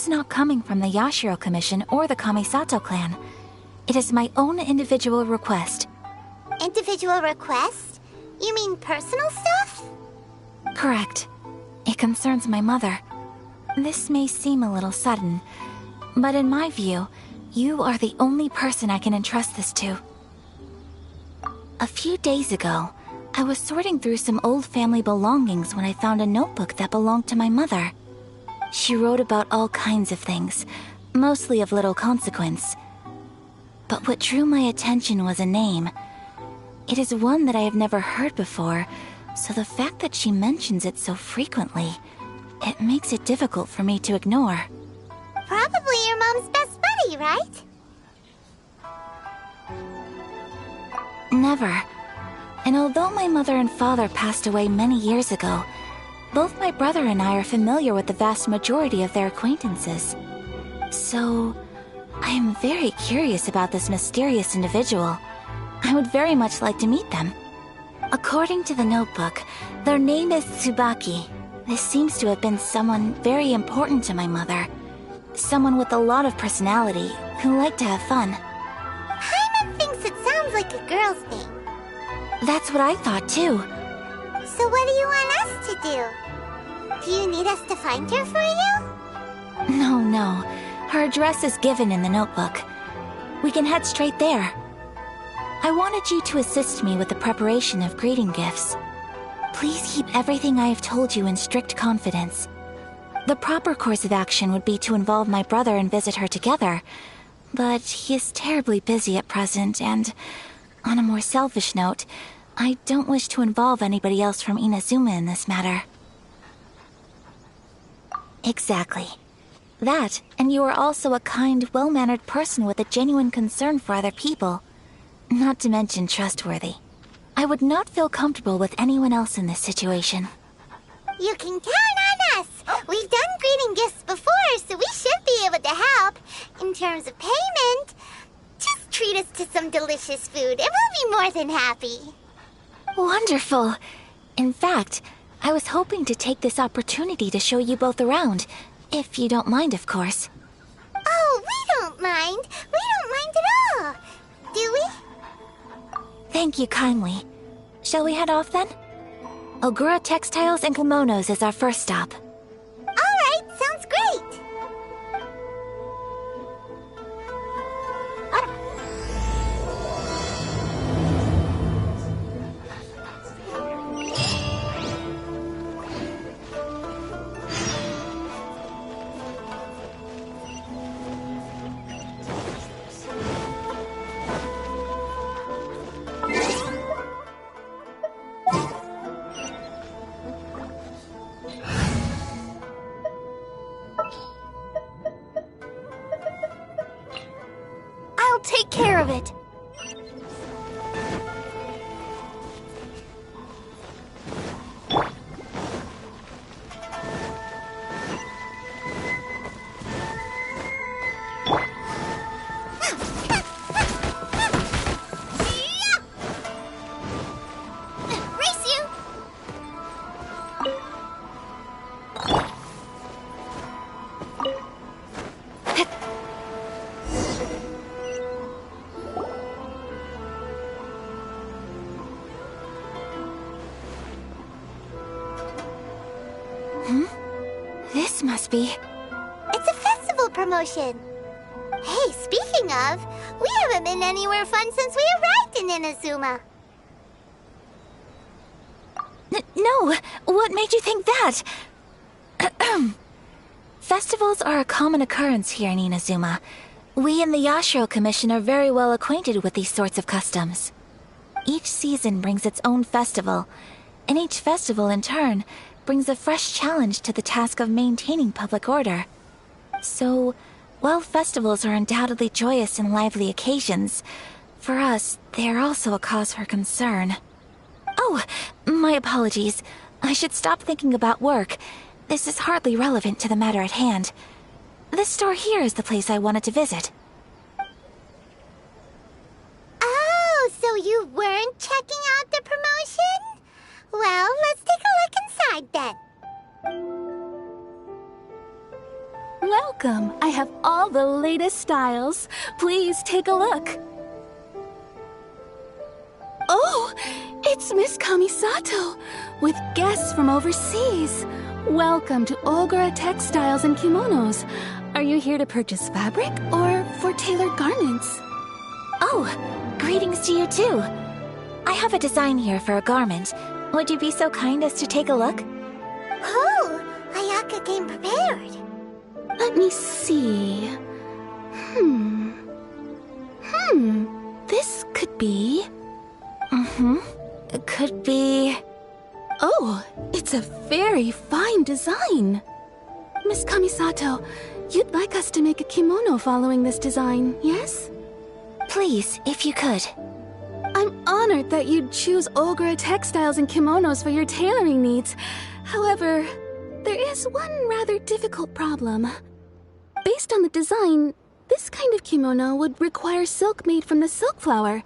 is not coming from the Yashiro Commission or the Kamisato clan. It is my own individual request. Individual request? You mean personal stuff? Correct. It concerns my mother. This may seem a little sudden, but in my view, you are the only person I can entrust this to. A few days ago, I was sorting through some old family belongings when I found a notebook that belonged to my mother. She wrote about all kinds of things, mostly of little consequence. But what drew my attention was a name. It is one that I have never heard before, so the fact that she mentions it so frequently, it makes it difficult for me to ignore. Probably your mom's best buddy, right? Never. And although my mother and father passed away many years ago, both my brother and I are familiar with the vast majority of their acquaintances. So, I am very curious about this mysterious individual. I would very much like to meet them. According to the notebook, their name is Tsubaki. This seems to have been someone very important to my mother. Someone with a lot of personality, who liked to have fun. Paimon thinks it sounds like a girl's name. That's what I thought too. So what do you want us to do? Do you need us to find her for you? No. Her address is given in the notebook. We can head straight there. I wanted you to assist me with the preparation of greeting gifts. Please keep everything I have told you in strict confidence. The proper course of action would be to involve my brother and visit her together, but he is terribly busy at present, and on a more selfish note, I don't wish to involve anybody else from Inazuma in this matter. Exactly. That, and you are also a kind, well-mannered person with a genuine concern for other people. Not to mention trustworthy. I would not feel comfortable with anyone else in this situation. You can count on us! We've done greeting gifts before, so we should be able to help. In terms of payment, just treat us to some delicious food and we'll be more than happy. Wonderful! In fact, I was hoping to take this opportunity to show you both around. If you don't mind, of course. Oh, we don't mind. We don't mind at all. Do we? Thank you kindly. Shall we head off then? Ogura Textiles and Kimonos is our first stop. All right, sounds great. I'll take care of it. This must be... It's a festival promotion. Hey, speaking of, we haven't been anywhere fun since we arrived in Inazuma. No! What made you think that? Festivals are a common occurrence here in Inazuma. We in the Yashiro Commission are very well acquainted with these sorts of customs. Each season brings its own festival, and each festival in turn brings a fresh challenge to the task of maintaining public order. So, while festivals are undoubtedly joyous and lively occasions, for us, they are also a cause for concern. Oh, my apologies. I should stop thinking about work. This is hardly relevant to the matter at hand. This store here is the place I wanted to visit. Oh, so you weren't checking out the promotion? Well, let's take a look inside then. Welcome! I have all the latest styles. Please take a look. Oh, it's Miss Kamisato, with guests from overseas. Welcome to Ogura Textiles and Kimonos. Are you here to purchase fabric or for tailored garments? Oh, greetings to you too. I have a design here for a garment. Would you be so kind as to take a look? Oh, Ayaka came prepared. Let me see. This could be... It could be... Oh, it's a very fine design. Miss Kamisato, you'd like us to make a kimono following this design, yes? Please, if you could. I'm honored that you'd choose Ogura Textiles and Kimonos for your tailoring needs. However, there is one rather difficult problem. Based on the design, this kind of kimono would require silk made from the silk flower.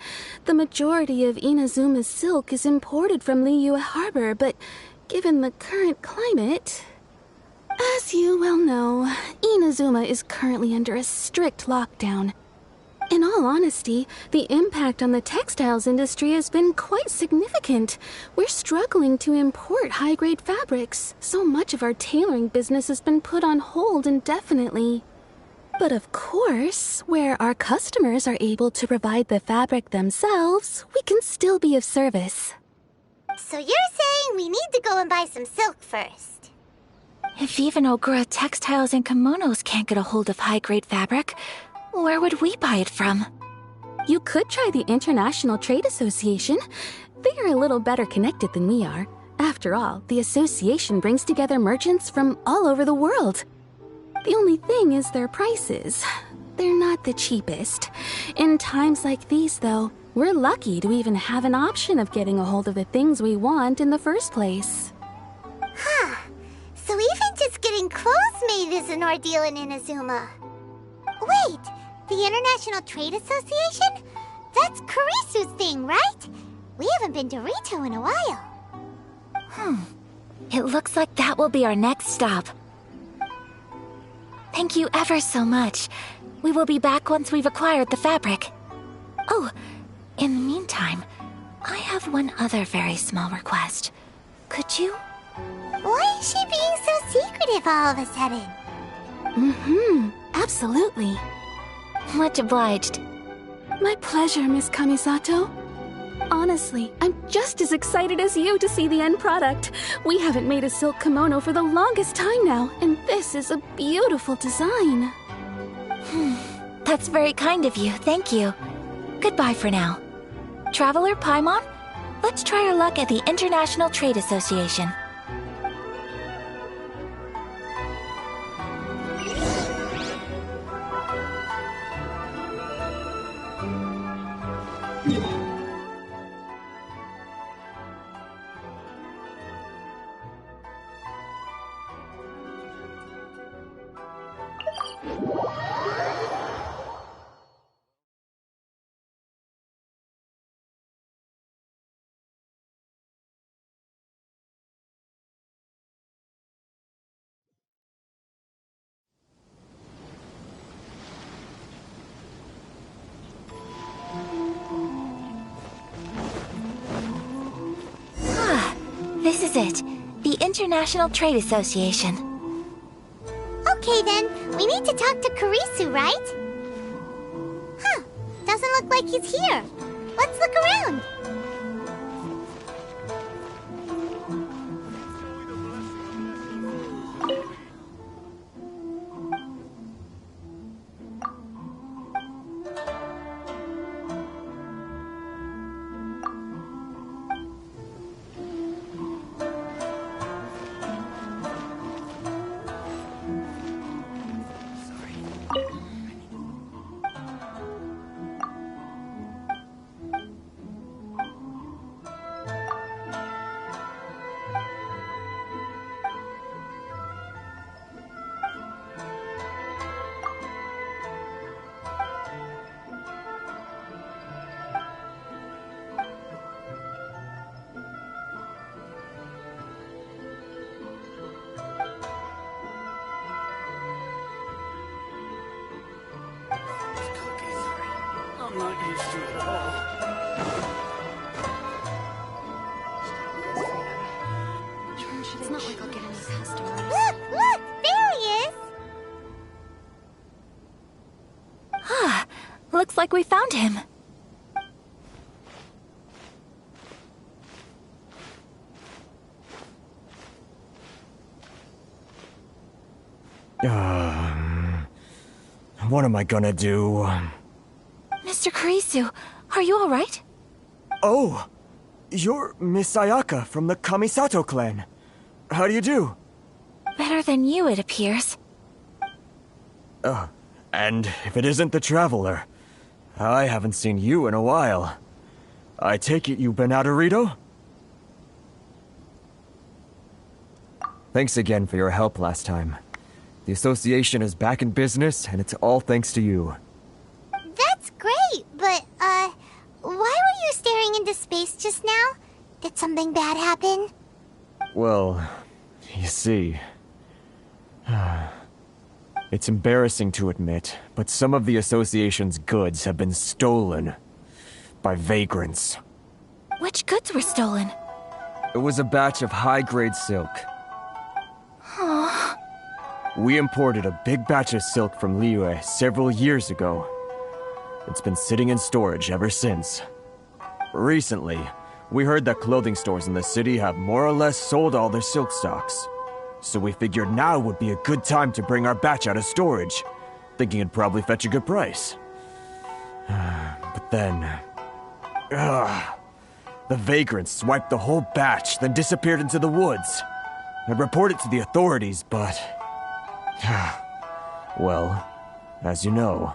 The majority of Inazuma's silk is imported from Liyue Harbor, but given the current climate... As you well know, Inazuma is currently under a strict lockdown. In all honesty, the impact on the textiles industry has been quite significant. We're struggling to import high-grade fabrics. So much of our tailoring business has been put on hold indefinitely. But of course, where our customers are able to provide the fabric themselves, we can still be of service. So you're saying we need to go and buy some silk first? If even Ogura Textiles and Kimonos can't get a hold of high-grade fabric, where would we buy it from? You could try the International Trade Association. They are a little better connected than we are. After all, the association brings together merchants from all over the world. The only thing is their prices. They're not the cheapest. In times like these, though, we're lucky to even have an option of getting a hold of the things we want in the first place. Huh. So even just getting clothes made is an ordeal in Inazuma. Wait, the International Trade Association? That's Kurisu's thing, right? We haven't been to Rito in a while. It looks like that will be our next stop. Thank you ever so much. We will be back once we've acquired the fabric. Oh, in the meantime, I have one other very small request. Could you? Why is she being so secretive all of a sudden? Absolutely. Much obliged. My pleasure, Miss Kamisato. Honestly, I'm just as excited as you to see the end product. We haven't made a silk kimono for the longest time now, and this is a beautiful design. That's very kind of you, thank you. Goodbye for now. Traveler Paimon, let's try our luck at the International Trade Association. This is it. The International Trade Association. Okay then, we need to talk to Kurisu, right? Huh, doesn't look like he's here. Let's look around. Not used to it at all. It's not like I'll get any customers. Look! There he is! Ah, looks like we found him. What am I gonna do? Mr. Kurisu, are you alright? Oh! You're Miss Ayaka from the Kamisato clan. How do you do? Better than you, it appears. And if it isn't the Traveler, I haven't seen you in a while. I take it you've been out of Rito? Thanks again for your help last time. The association is back in business, and it's all thanks to you. That's great, but, why were you staring into space just now? Did something bad happen? Well, you see... It's embarrassing to admit, but some of the association's goods have been stolen by vagrants. Which goods were stolen? It was a batch of high-grade silk. We imported a big batch of silk from Liyue several years ago. It's been sitting in storage ever since. Recently, we heard that clothing stores in the city have more or less sold all their silk stocks. So we figured now would be a good time to bring our batch out of storage, thinking it'd probably fetch a good price. But then... the vagrants swiped the whole batch, then disappeared into the woods. I reported to the authorities, but... well, as you know,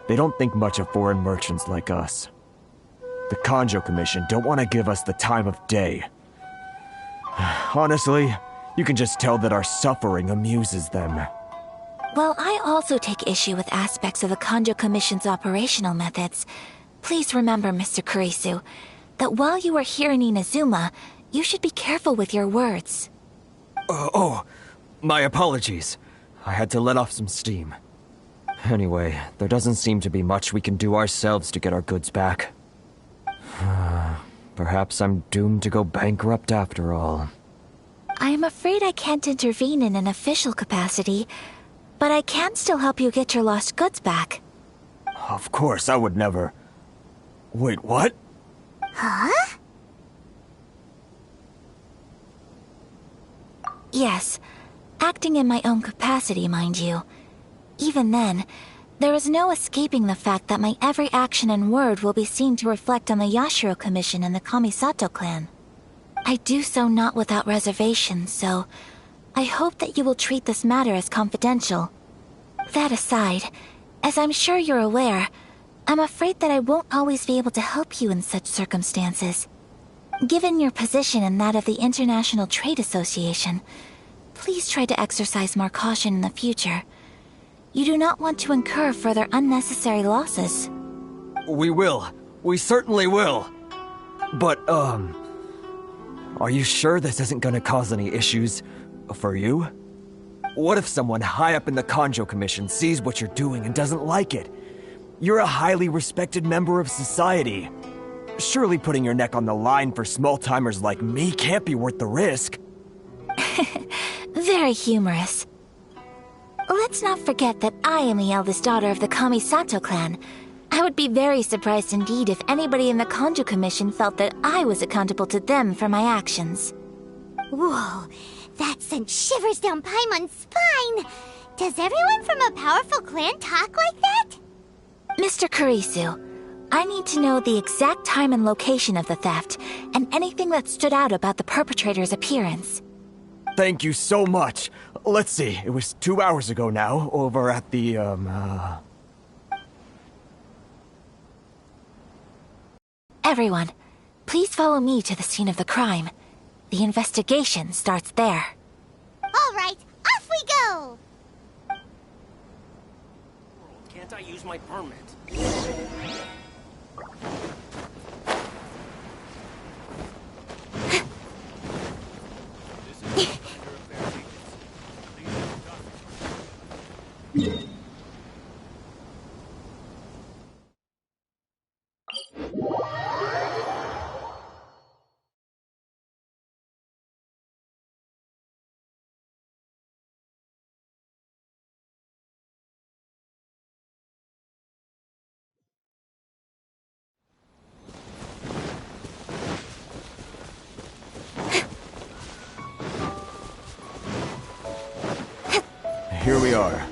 they don't think much of foreign merchants like us. The Kanjo Commission don't want to give us the time of day. Honestly, you can just tell that our suffering amuses them. While I also take issue with aspects of the Kanjo Commission's operational methods, please remember, Mr. Kurisu, that while you are here in Inazuma, you should be careful with your words. My apologies. I had to let off some steam. Anyway, there doesn't seem to be much we can do ourselves to get our goods back. Perhaps I'm doomed to go bankrupt after all. I am afraid I can't intervene in an official capacity, but I can still help you get your lost goods back. Of course, I would never... Wait, what? Huh? Yes, acting in my own capacity, mind you. Even then, there is no escaping the fact that my every action and word will be seen to reflect on the Yashiro Commission and the Kamisato clan. I do so not without reservation, so I hope that you will treat this matter as confidential. That aside, as I'm sure you're aware, I'm afraid that I won't always be able to help you in such circumstances. Given your position and that of the International Trade Association, please try to exercise more caution in the future. You do not want to incur further unnecessary losses. We will. We certainly will. But, are you sure this isn't gonna cause any issues for you? What if someone high up in the Kanjo Commission sees what you're doing and doesn't like it? You're a highly respected member of society. Surely putting your neck on the line for small-timers like me can't be worth the risk. Very humorous. Let's not forget that I am the eldest daughter of the Kamisato clan. I would be very surprised indeed if anybody in the Kanjo Commission felt that I was accountable to them for my actions. Whoa, that sent shivers down Paimon's spine! Does everyone from a powerful clan talk like that? Mr. Kurisu, I need to know the exact time and location of the theft, and anything that stood out about the perpetrator's appearance. Thank you so much. Let's see, it was 2 hours ago now, over at the, Everyone, please follow me to the scene of the crime. The investigation starts there. All right, off we go! Can't I use my permit? here we are.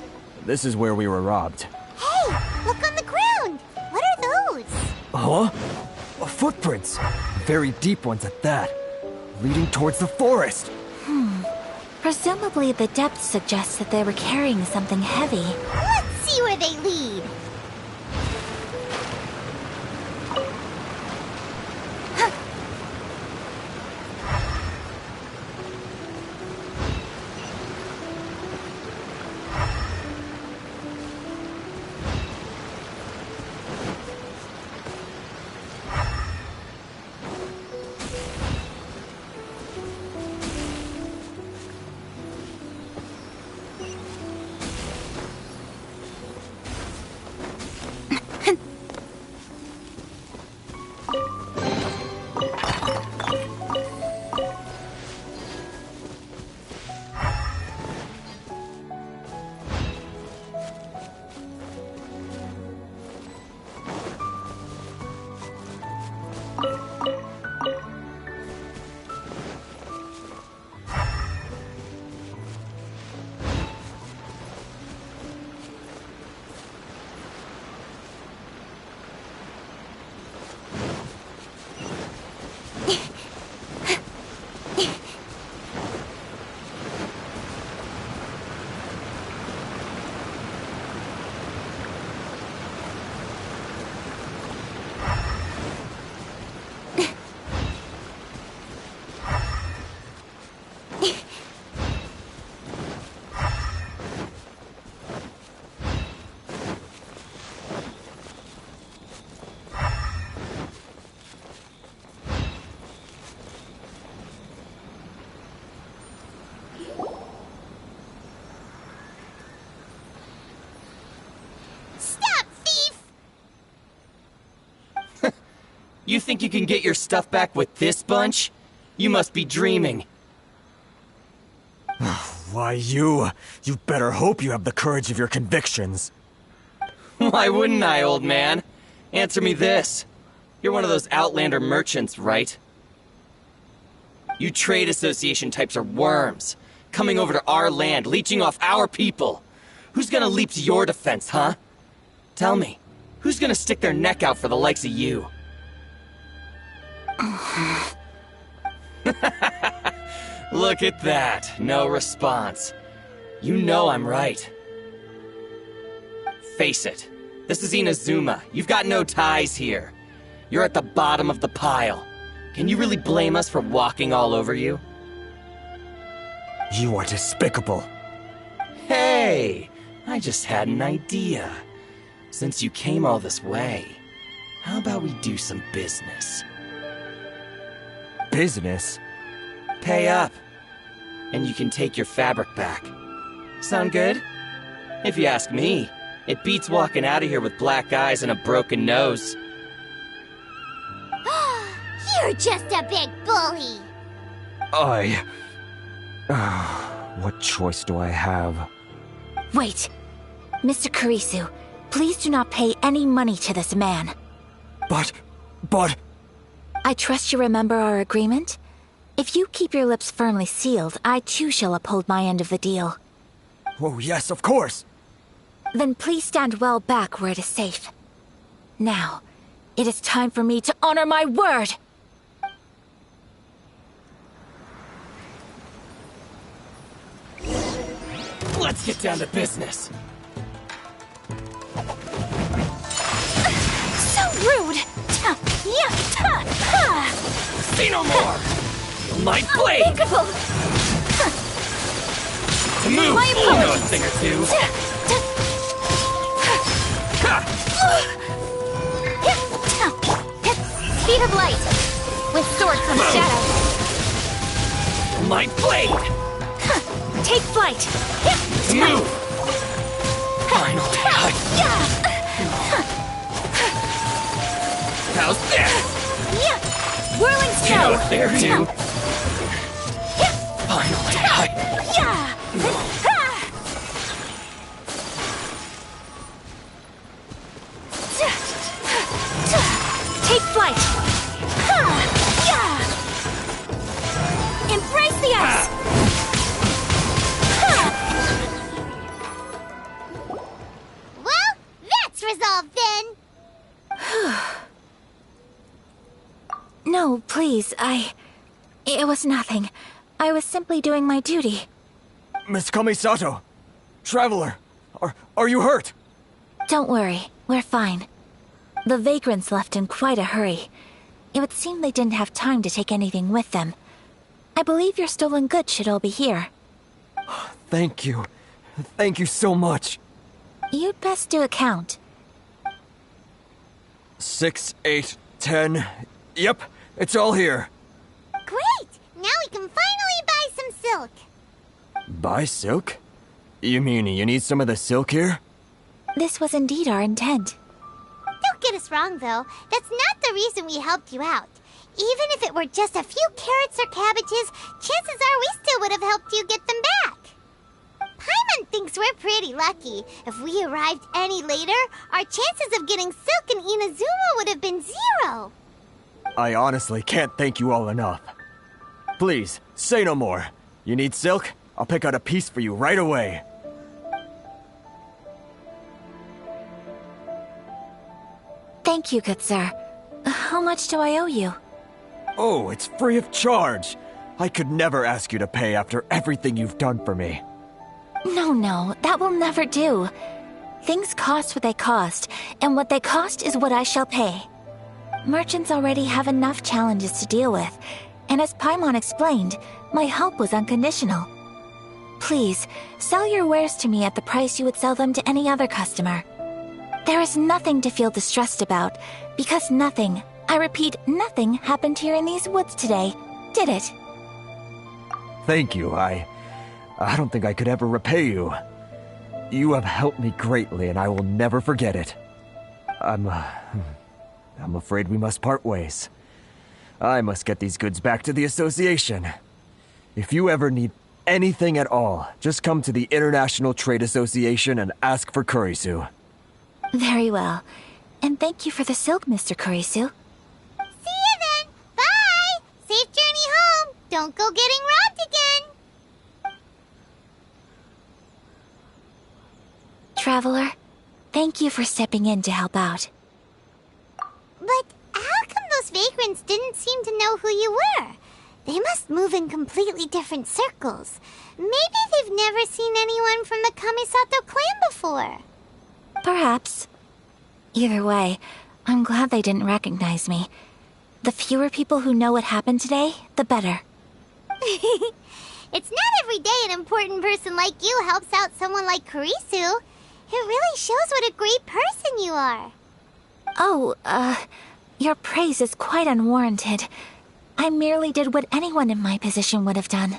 This is where we were robbed. Hey, look on the ground. What are those? Huh? Footprints. Very deep ones at that. Leading towards the forest. Presumably the depth suggests that they were carrying something heavy. Let's see where they lead. You think you can get your stuff back with this bunch? You must be dreaming. Why, you better hope you have the courage of your convictions. Why wouldn't I, old man? Answer me this. You're one of those Outlander merchants, right? You trade association types are worms, coming over to our land, leeching off our people. Who's gonna leap to your defense, huh? Tell me, who's gonna stick their neck out for the likes of you? Look at that. No response. You know I'm right. Face it. This is Inazuma. You've got no ties here. You're at the bottom of the pile. Can you really blame us for walking all over you? You are despicable. Hey! I just had an idea. Since you came all this way, how about we do some business? Business? Pay up, and you can take your fabric back. Sound good? If you ask me, it beats walking out of here with black eyes and a broken nose. You're just a big bully. What choice do I have? Wait. Mr. Kurisu, please do not pay any money to this man. But... I trust you remember our agreement? If you keep your lips firmly sealed, I too shall uphold my end of the deal. Oh, yes, of course. Then please stand well back where it is safe. Now, it is time for me to honor my word! Let's get down to business. So rude! Say no more! My blade! Unthinkable! To move! My You know a apologies. thing or two. Speed of light! With sword comes shadow. My blade! Take flight! To move! Finally, how's this? Whirling You know a snow! thing or two. Finally, Take flight! Embrace the ice! involved then. No, please, It was nothing. I was simply doing my duty. Miss Kamisato! Traveler! Are you hurt? Don't worry, we're fine. The vagrants left in quite a hurry. It would seem they didn't have time to take anything with them. I believe your stolen goods should all be here. Thank you. Thank you so much. You'd best do a count. 6, 8, 10. Yep, it's all here. Great! Now we can finally buy some silk. Buy silk? You mean you need some of the silk here? This was indeed our intent. Don't get us wrong, though. That's not the reason we helped you out. Even if it were just a few carrots or cabbages, chances are we still would have helped you get them back. Paimon thinks we're pretty lucky. If we arrived any later, our chances of getting silk in Inazuma would have been 0. I honestly can't thank you all enough. Please, say no more. You need silk? I'll pick out a piece for you right away. Thank you, good sir. How much do I owe you? Oh, it's free of charge. I could never ask you to pay after everything you've done for me. No, that will never do. Things cost what they cost, and what they cost is what I shall pay. Merchants already have enough challenges to deal with, and as Paimon explained, my help was unconditional. Please, sell your wares to me at the price you would sell them to any other customer. There is nothing to feel distressed about, because nothing, I repeat, nothing happened here in these woods today, did it? Thank you. I don't think I could ever repay you. You have helped me greatly, and I will never forget it. I'm afraid we must part ways. I must get these goods back to the association. If you ever need anything at all, just come to the International Trade Association and ask for Kurisu. Very well. And thank you for the silk, Mr. Kurisu. See you then. Bye. Safe journey home. Don't go getting robbed again. Traveler, thank you for stepping in to help out. But how come those vagrants didn't seem to know who you were? They must move in completely different circles. Maybe they've never seen anyone from the Kamisato clan before. Perhaps. Either way, I'm glad they didn't recognize me. The fewer people who know what happened today, the better. It's not every day an important person like you helps out someone like Kurisu. It really shows what a great person you are. Oh, your praise is quite unwarranted. I merely did what anyone in my position would have done.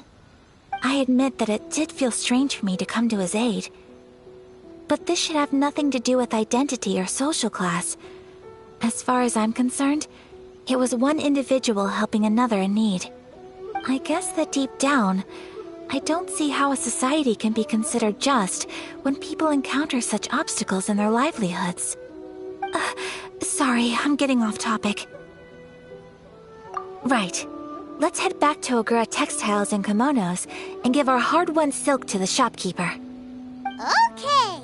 I admit that it did feel strange for me to come to his aid. But this should have nothing to do with identity or social class. As far as I'm concerned, it was one individual helping another in need. I guess that deep down, I don't see how a society can be considered just when people encounter such obstacles in their livelihoods. Sorry, I'm getting off topic. Right. Let's head back to Ogura Textiles and Kimonos and give our hard-won silk to the shopkeeper. Okay.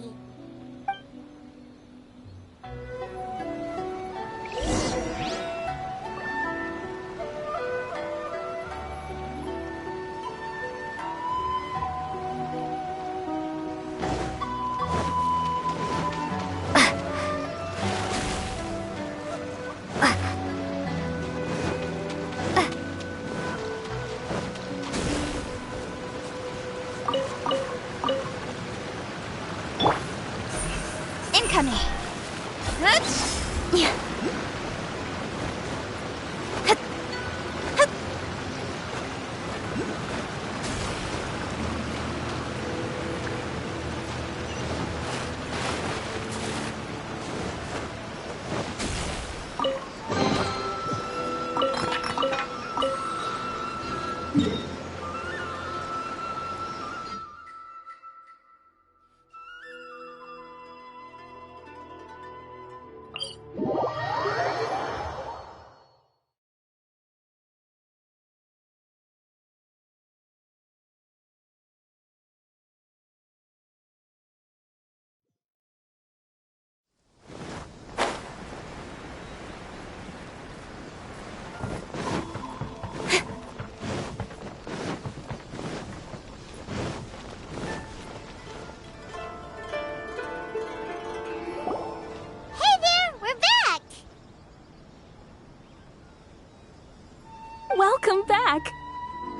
Incoming!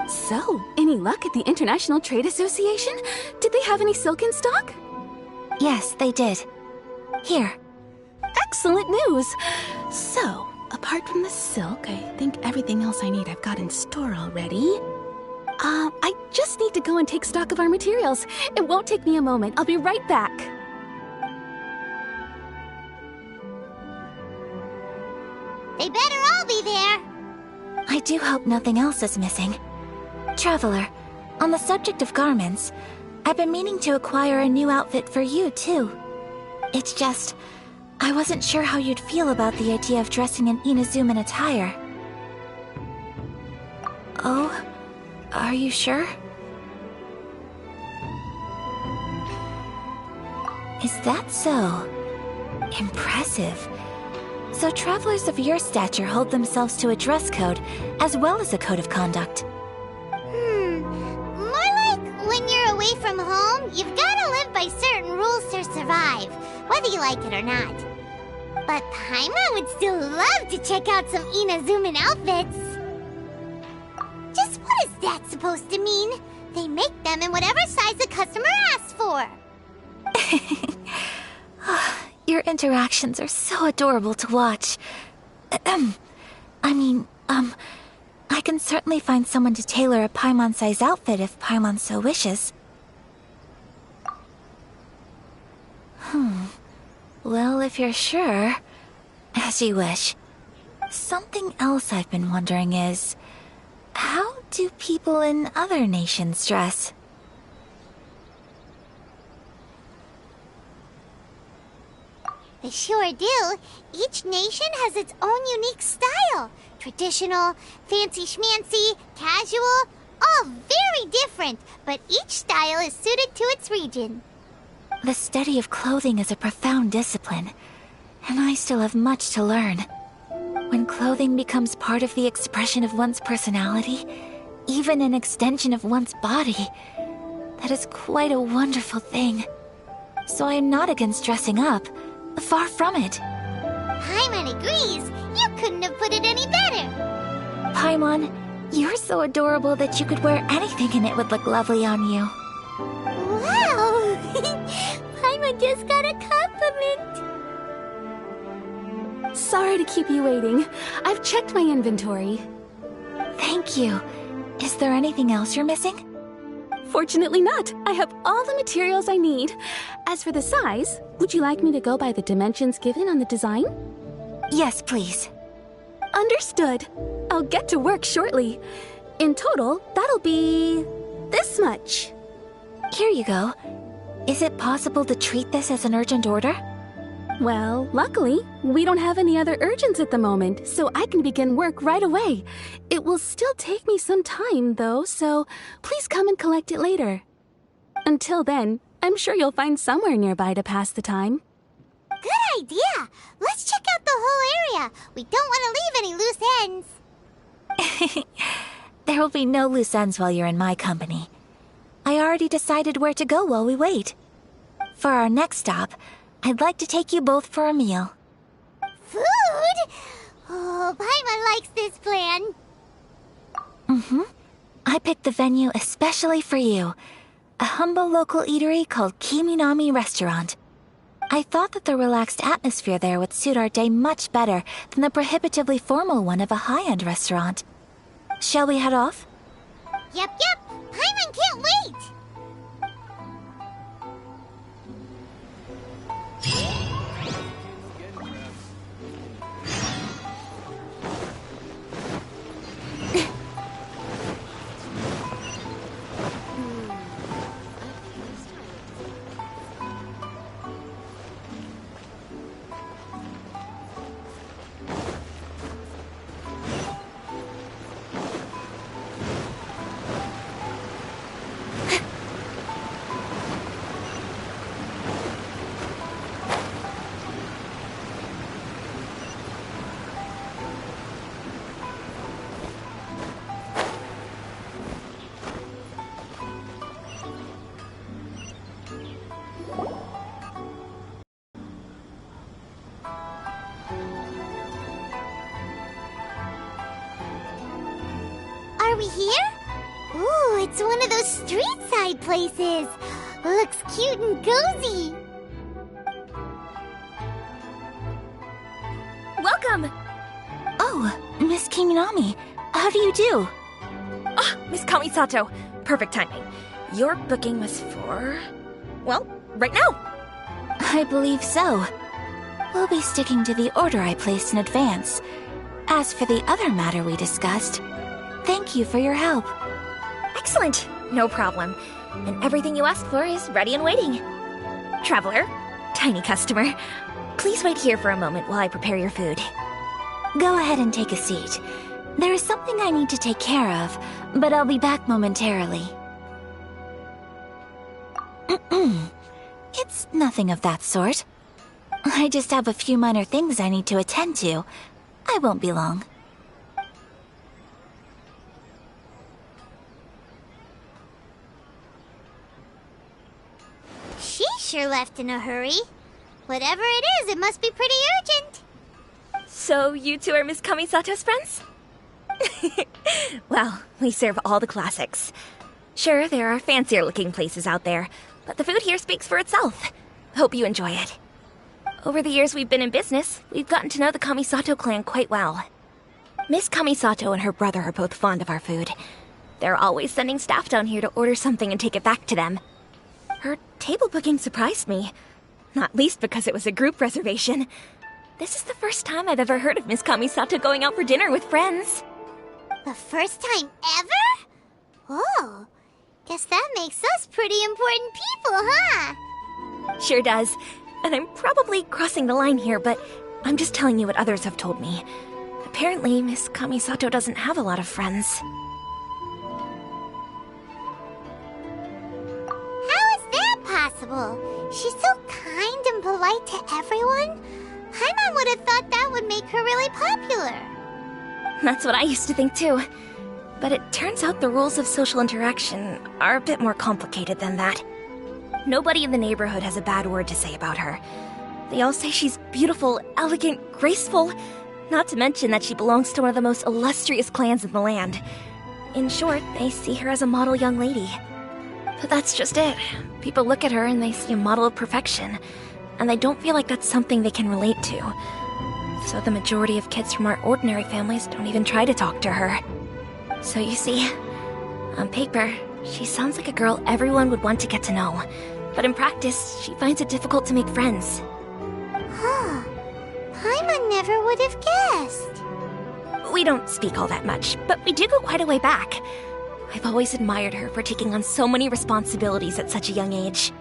So, any luck at the International Trade Association? Did they have any silk in stock? Yes, they did. Here. Excellent news! So, apart from the silk, I think everything else I need I've got in store already. I just need to go and take stock of our materials. It won't take me a moment. I'll be right back. They better all be there. I do hope nothing else is missing. Traveler, on the subject of garments, I've been meaning to acquire a new outfit for you, too. It's just, I wasn't sure how you'd feel about the idea of dressing in Inazuman attire. Oh, are you sure? Is that so? Impressive. So travelers of your stature hold themselves to a dress code, as well as a code of conduct. More like when you're away from home, you've gotta live by certain rules to survive, whether you like it or not. But Paimon would still love to check out some Inazuman outfits. Just what is that supposed to mean? They make them in whatever size the customer asks for. Your interactions are so adorable to watch. I can certainly find someone to tailor a Paimon-size outfit if Paimon so wishes. Well, if you're sure, as you wish. Something else I've been wondering is, how do people in other nations dress? They sure do. Each nation has its own unique style. Traditional, fancy schmancy, casual, all very different, but each style is suited to its region. The study of clothing is a profound discipline, and I still have much to learn. When clothing becomes part of the expression of one's personality, even an extension of one's body, that is quite a wonderful thing. So I am not against dressing up. Far from it. Paimon agrees. You couldn't have put it any better. Paimon, you're so adorable that you could wear anything and it would look lovely on you. Wow! Paimon just got a compliment. Sorry to keep you waiting. I've checked my inventory. Thank you. Is there anything else you're missing? Fortunately not. I have all the materials I need. As for the size, would you like me to go by the dimensions given on the design? Yes, please. Understood. I'll get to work shortly. In total, that'll be this much. Here you go. Is it possible to treat this as an urgent order? Well, luckily, we don't have any other urgents at the moment, so I can begin work right away. It will still take me some time, though, so please come and collect it later. Until then, I'm sure you'll find somewhere nearby to pass the time. Good idea. Let's check out the whole area. We don't want to leave any loose ends. There will be no loose ends while you're in my company. I already decided where to go while we wait. For our next stop, I'd like to take you both for a meal. Food? Oh, Paimon likes this plan. I picked the venue especially for you. A humble local eatery called Kiminami Restaurant. I thought that the relaxed atmosphere there would suit our day much better than the prohibitively formal one of a high-end restaurant. Shall we head off? Yep. Paimon can't wait. Are we here? it's one of those street-side places. Looks cute and cozy. Welcome! Oh, Miss Kiminami, how do you do? Ah, Miss Kamisato. Perfect timing. Your booking was for... well, right now. I believe so. We'll be sticking to the order I placed in advance. As for the other matter we discussed, thank you for your help. Excellent. No problem. And everything you asked for is ready and waiting. Traveler, tiny customer, please wait here for a moment while I prepare your food. Go ahead and take a seat. There is something I need to take care of, but I'll be back momentarily. It's nothing of that sort. I just have a few minor things I need to attend to. I won't be long. She sure left in a hurry. Whatever it is, it must be pretty urgent. So you two are Miss Kamisato's friends? Well, we serve all the classics. Sure, there are fancier-looking places out there, but the food here speaks for itself. Hope you enjoy it. Over the years we've been in business, we've gotten to know the Kamisato clan quite well. Miss Kamisato and her brother are both fond of our food. They're always sending staff down here to order something and take it back to them. Her table booking surprised me, not least because it was a group reservation. This is the first time I've ever heard of Miss Kamisato going out for dinner with friends. The first time ever? Oh, guess that makes us pretty important people, huh? Sure does. And I'm probably crossing the line here, but I'm just telling you what others have told me. Apparently, Miss Kamisato doesn't have a lot of friends. How is that possible? She's so kind and polite to everyone. Paimon would have thought that would make her really popular. That's what I used to think too. But it turns out the rules of social interaction are a bit more complicated than that. Nobody in the neighborhood has a bad word to say about her. They all say she's beautiful, elegant, graceful, not to mention that she belongs to one of the most illustrious clans in the land. In short, they see her as a model young lady. But that's just it. People look at her and they see a model of perfection, and they don't feel like that's something they can relate to. So the majority of kids from our ordinary families don't even try to talk to her. So you see, on paper, she sounds like a girl everyone would want to get to know. But in practice, she finds it difficult to make friends. Huh. Paimon never would have guessed. We don't speak all that much, but we do go quite a way back. I've always admired her for taking on so many responsibilities at such a young age.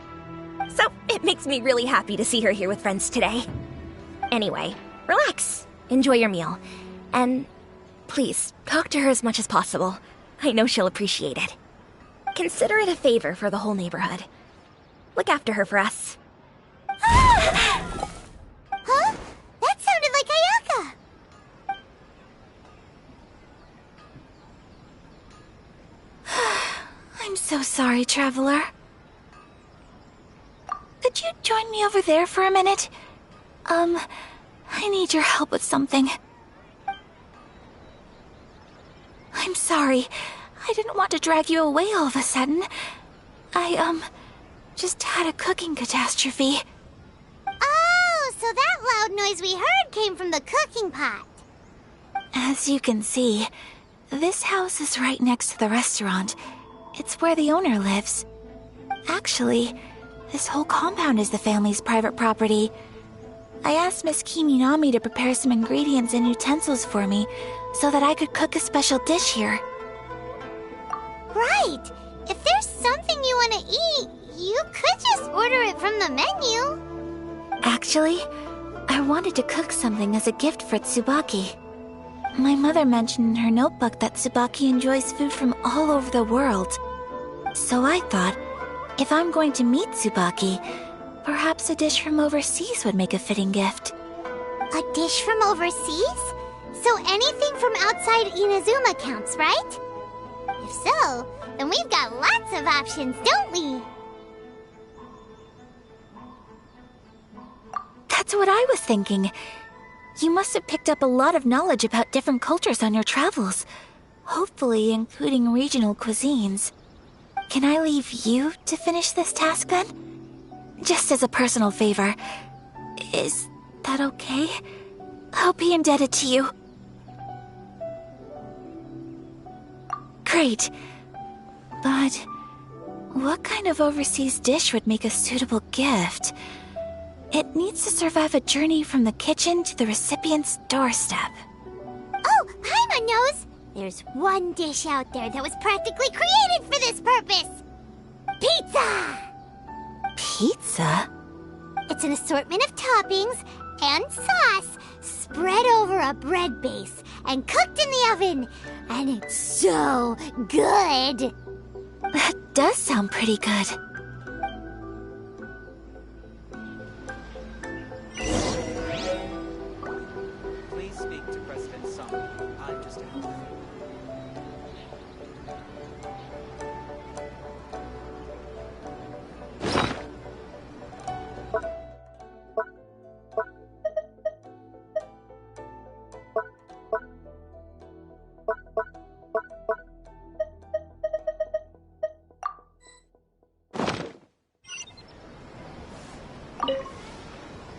So it makes me really happy to see her here with friends today. Anyway, relax, enjoy your meal, and please, talk to her as much as possible. I know she'll appreciate it. Consider it a favor for the whole neighborhood. Look after her for us. Huh? That sounded like Ayaka. I'm so sorry, traveler. Could you join me over there for a minute? I need your help with something. I'm sorry. I didn't want to drag you away all of a sudden. I, just had a cooking catastrophe. Oh, so that loud noise we heard came from the cooking pot. As you can see, this house is right next to the restaurant. It's where the owner lives. Actually, this whole compound is the family's private property. I asked Miss Kiminami to prepare some ingredients and utensils for me so that I could cook a special dish here. Right. If there's something you want to eat, you could just order it from the menu. Actually, I wanted to cook something as a gift for Tsubaki. My mother mentioned in her notebook that Tsubaki enjoys food from all over the world. So I thought, if I'm going to meet Tsubaki, perhaps a dish from overseas would make a fitting gift. A dish from overseas? So anything from outside Inazuma counts, right? If so, then we've got lots of options, don't we? That's what I was thinking. You must have picked up a lot of knowledge about different cultures on your travels. Hopefully including regional cuisines. Can I leave you to finish this task then? Just as a personal favor. Is that okay? I'll be indebted to you. Great. But what kind of overseas dish would make a suitable gift? It needs to survive a journey from the kitchen to the recipient's doorstep. Oh, Paimon knows! There's one dish out there that was practically created for this purpose! Pizza! Pizza? It's an assortment of toppings and sauce spread over a bread base and cooked in the oven. And it's so good! That does sound pretty good. Please speak to President Song. I'm just a helper.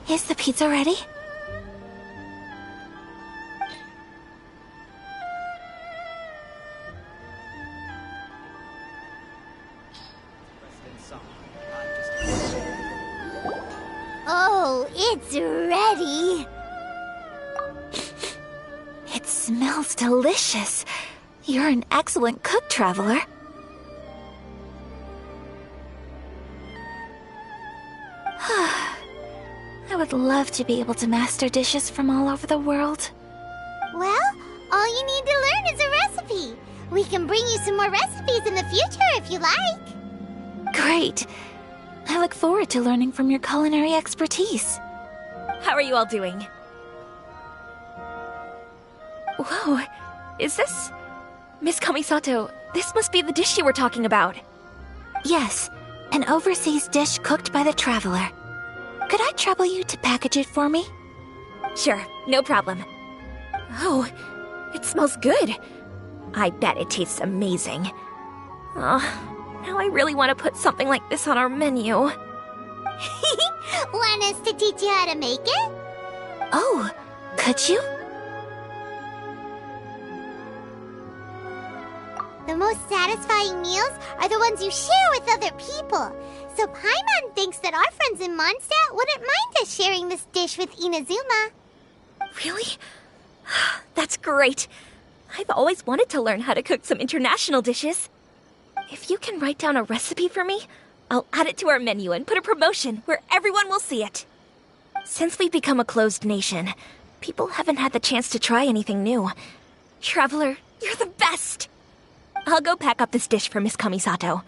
Is the pizza ready? President Song. I'm just a helper. Oh, it's ready! It smells delicious. You're an excellent cook, Traveler. I would love to be able to master dishes from all over the world. Well, all you need to learn is a recipe. We can bring you some more recipes in the future if you like. Great. I look forward to learning from your culinary expertise. How are you all doing? Whoa, is this... Miss Kamisato, this must be the dish you were talking about. Yes, an overseas dish cooked by the Traveler. Could I trouble you to package it for me? Sure, no problem. Oh, it smells good. I bet it tastes amazing. Oh, now I really want to put something like this on our menu. Want us to teach you how to make it? Oh, could you? The most satisfying meals are the ones you share with other people. So Paimon thinks that our friends in Mondstadt wouldn't mind us sharing this dish with Inazuma. Really? That's great. I've always wanted to learn how to cook some international dishes. If you can write down a recipe for me, I'll add it to our menu and put a promotion where everyone will see it. Since we've become a closed nation, people haven't had the chance to try anything new. Traveler, you're the best! I'll go pack up this dish for Miss Kamisato.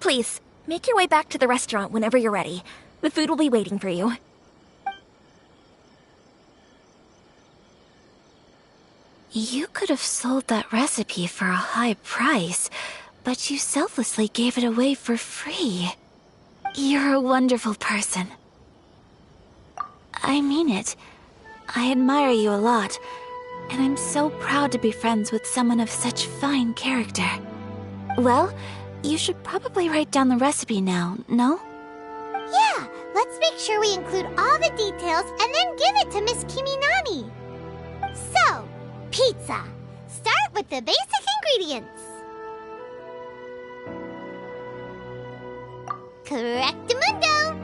Please, make your way back to the restaurant whenever you're ready. The food will be waiting for you. You could have sold that recipe for a high price, but you selflessly gave it away for free. You're a wonderful person. I mean it. I admire you a lot, and I'm so proud to be friends with someone of such fine character. Well, you should probably write down the recipe now, no? Yeah, let's make sure we include all the details and then give it to Miss Kiminami. So, pizza. Start with the basic ingredients. Correctamundo.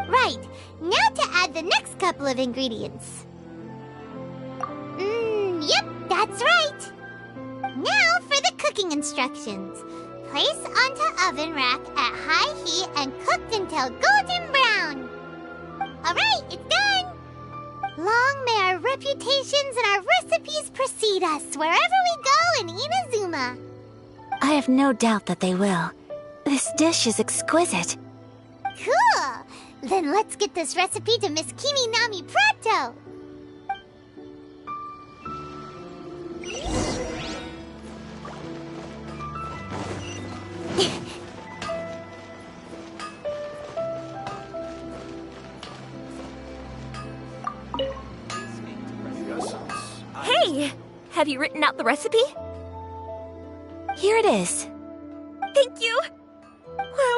Right, now to add the next couple of ingredients. Yep, that's right. Now for the cooking instructions. Place onto oven rack at high heat and cooked until golden brown. Alright, it's done. Long may our reputations and our recipes precede us wherever we go in Inazuma. I have no doubt that they will. This dish is exquisite. Cool! Then let's get this recipe to Miss Kiminami pronto. Hey! Have you written out the recipe? Here it is. Thank you!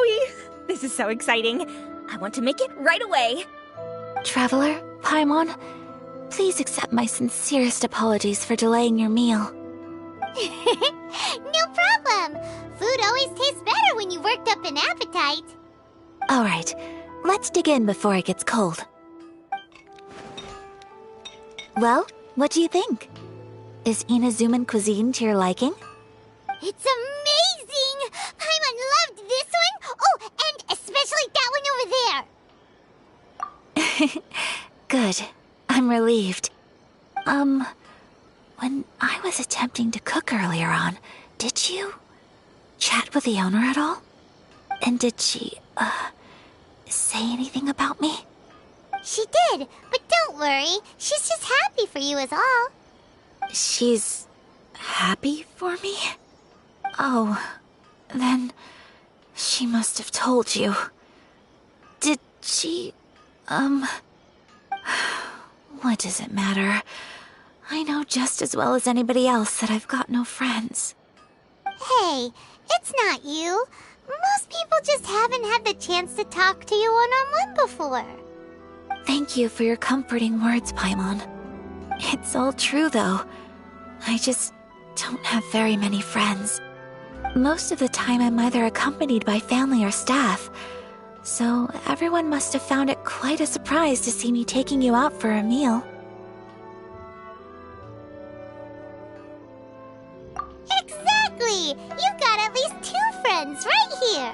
Woohoo! This is so exciting. I want to make it right away. Traveler, Paimon, please accept my sincerest apologies for delaying your meal. No problem. Food always tastes better when you worked up an appetite. Alright, let's dig in before it gets cold. Well, what do you think? Is Inazuman cuisine to your liking? It's amazing! Paimon loved this one! Oh, and especially that one over there! Good. I'm relieved. When I was attempting to cook earlier on, did you chat with the owner at all? And did she, say anything about me? She did, but don't worry. She's just happy for you is all. She's happy for me? Oh, then she must have told you. Did she, what does it matter? I know just as well as anybody else that I've got no friends. Hey, it's not you. Most people just haven't had the chance to talk to you one-on-one before. Thank you for your comforting words, Paimon. It's all true, though. I just don't have very many friends. Most of the time I'm either accompanied by family or staff, so everyone must have found it quite a surprise to see me taking you out for a meal. Exactly! You've got at least 2 friends right here.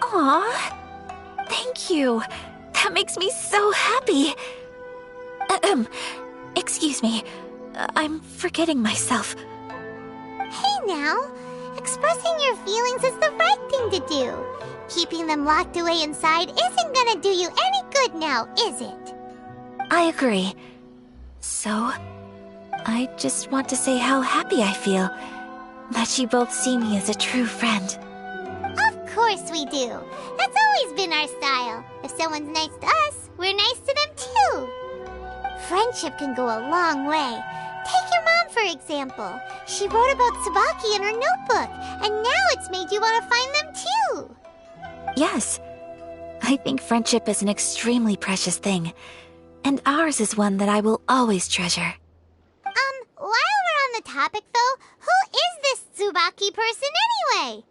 Aw, thank you. That makes me so happy. Excuse me. I'm forgetting myself. Hey now, expressing your feelings is the right thing to do. Keeping them locked away inside isn't gonna do you any good now, is it? I agree. So, I just want to say how happy I feel that you both see me as a true friend. Of course we do. That's always been our style. If someone's nice to us, we're nice to them too. Friendship can go a long way. Take your mom, for example. She wrote about Tsubaki in her notebook, and now it's made you want to find them too. Yes. I think friendship is an extremely precious thing, and ours is one that I will always treasure. While we're on the topic though, who is this Tsubaki person anyway?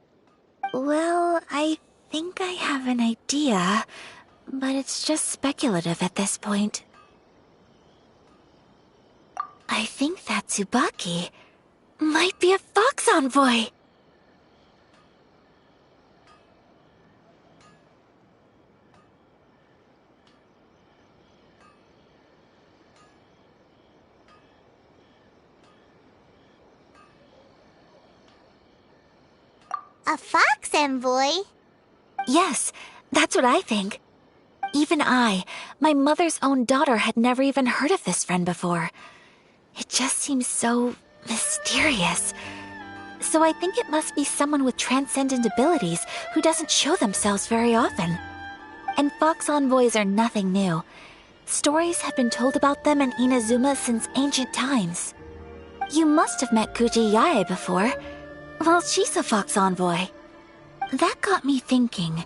Well, I think I have an idea, but it's just speculative at this point. I think that Tsubaki might be a fox envoy. A fox envoy? Yes, that's what I think. Even I, my mother's own daughter, had never even heard of this friend before. It just seems so mysterious. So I think it must be someone with transcendent abilities who doesn't show themselves very often. And fox envoys are nothing new. Stories have been told about them in Inazuma since ancient times. You must have met Guji Yae before. Well, she's a fox envoy. That got me thinking.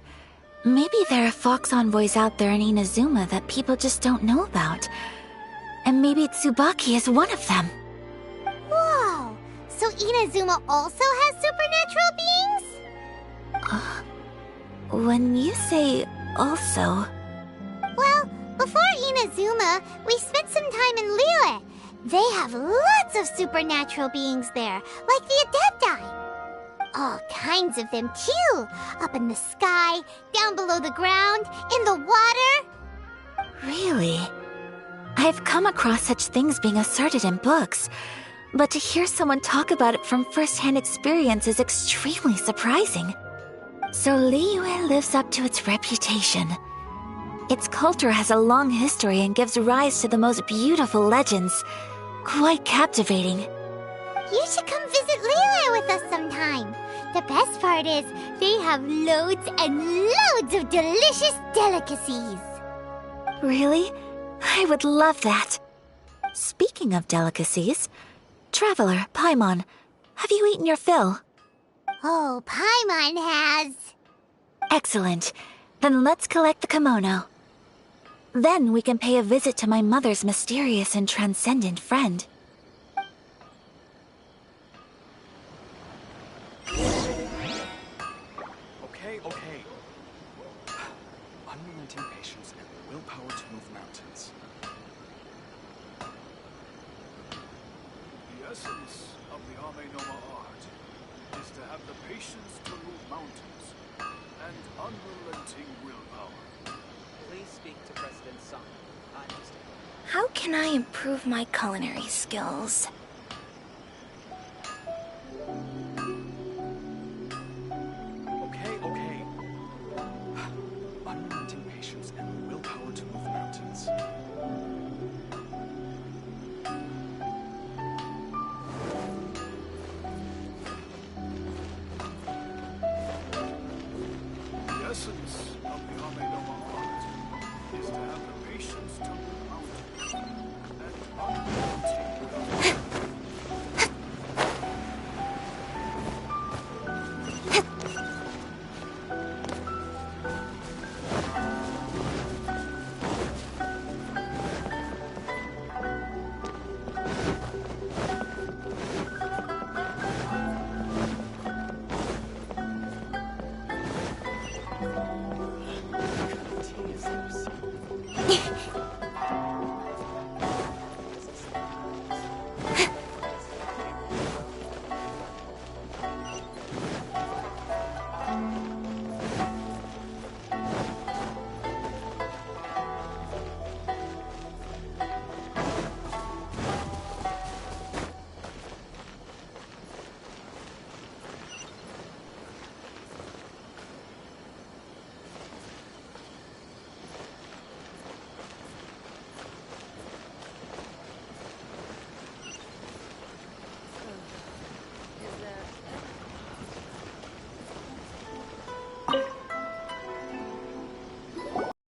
Maybe there are fox envoys out there in Inazuma that people just don't know about. And maybe Tsubaki is one of them. Whoa! So Inazuma also has supernatural beings? When you say also... Well, before Inazuma, we spent some time in Liyue. They have lots of supernatural beings there, like the Adepti. All kinds of them, too. Up in the sky, down below the ground, in the water. Really? I've come across such things being asserted in books, but to hear someone talk about it from first-hand experience is extremely surprising. So Liyue lives up to its reputation. Its culture has a long history and gives rise to the most beautiful legends. Quite captivating. You should come visit Liyue with us sometime. The best part is, they have loads and loads of delicious delicacies. Really? I would love that. Speaking of delicacies, Traveler, Paimon, have you eaten your fill? Oh, Paimon has. Excellent. Then let's collect the kimono. Then we can pay a visit to my mother's mysterious and transcendent friend. Okay. Unrelenting patience and the willpower to move mountains. The essence of the Ame-Noma art is to have the patience to move mountains and unrelenting willpower. Please speak to President Sung. I understand. How can I improve my culinary skills? Okay. Unrelenting patience and the willpower to move mountains. The essence of the Ame-Noma art is to have the patience to move mountains and unrelenting willpower.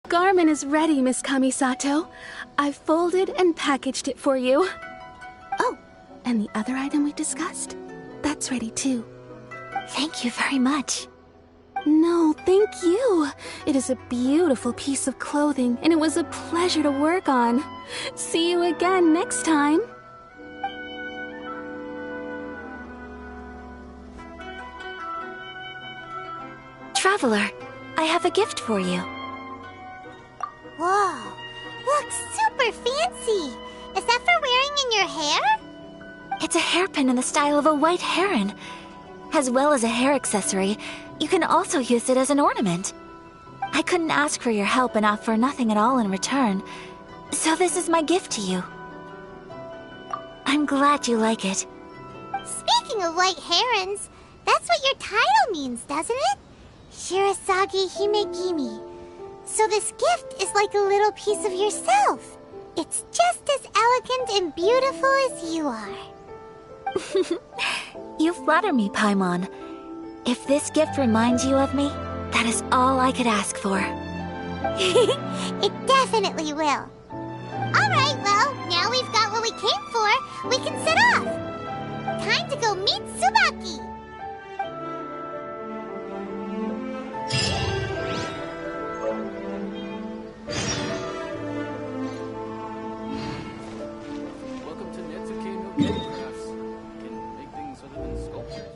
Garment is ready, Miss Kamisato. I've folded and packaged it for you. Oh, and the other item we discussed? That's ready too. Thank you very much. No, thank you. It is a beautiful piece of clothing, and it was a pleasure to work on. See you again next time. Traveler, I have a gift for you. Whoa, looks super fancy. Is that for wearing in your hair? It's a hairpin in the style of a white heron. As well as a hair accessory, you can also use it as an ornament. I couldn't ask for your help and offer nothing at all in return, so this is my gift to you. I'm glad you like it. Speaking of white herons, that's what your title means, doesn't it? Shirasagi Himegimi. So this gift is like a little piece of yourself. It's just as elegant and beautiful as you are. You flatter me, Paimon. If this gift reminds you of me, that is all I could ask for. It definitely will. Alright, well, now we've got what we came for, we can set off. Time to go meet Tsubaki. Welcome to Netsuke no Handicrafts. You can make things other than sculptures.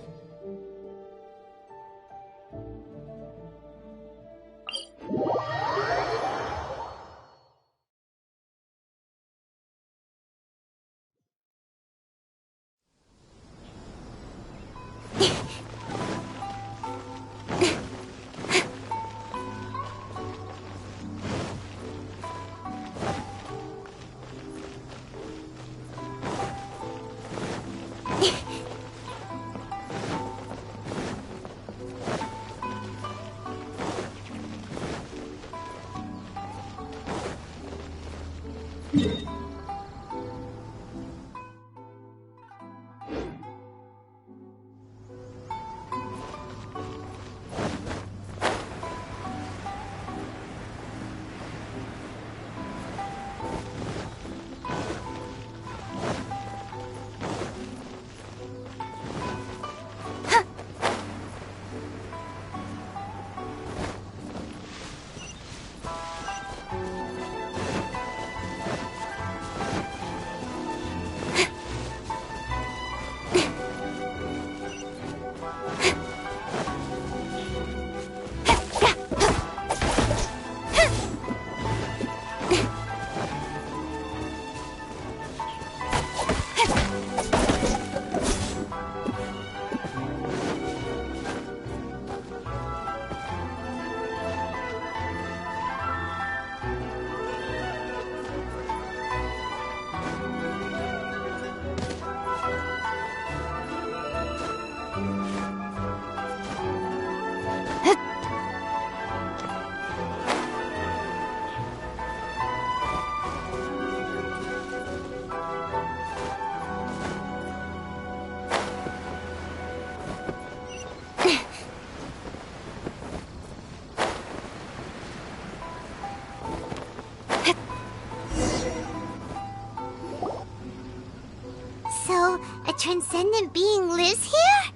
transcendent being lives here?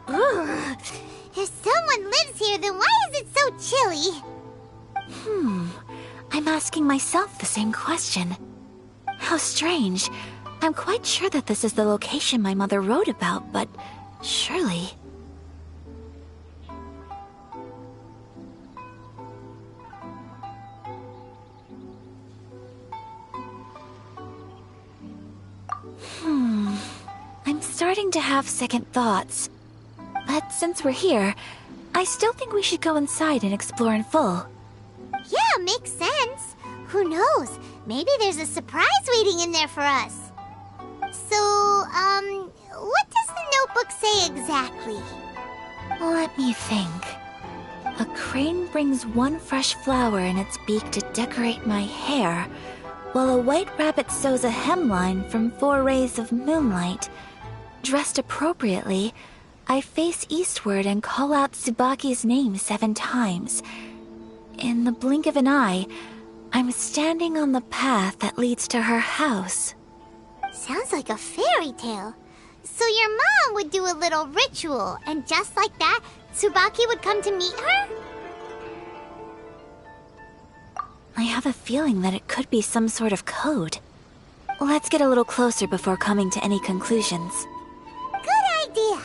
Ugh. If someone lives here, then why is it so chilly? I'm asking myself the same question. How strange. I'm quite sure that this is the location my mother wrote about, but surely... I'm starting to have second thoughts. But since we're here, I still think we should go inside and explore in full. Yeah, makes sense. Who knows? Maybe there's a surprise waiting in there for us. So, what does the notebook say exactly? Let me think. A crane brings one fresh flower in its beak to decorate my hair, while a white rabbit sews a hemline from 4 rays of moonlight. Dressed appropriately, I face eastward and call out Tsubaki's name 7 times. In the blink of an eye, I'm standing on the path that leads to her house. Sounds like a fairy tale. So your mom would do a little ritual, and just like that, Tsubaki would come to meet her? I have a feeling that it could be some sort of code. Let's get a little closer before coming to any conclusions. Good idea.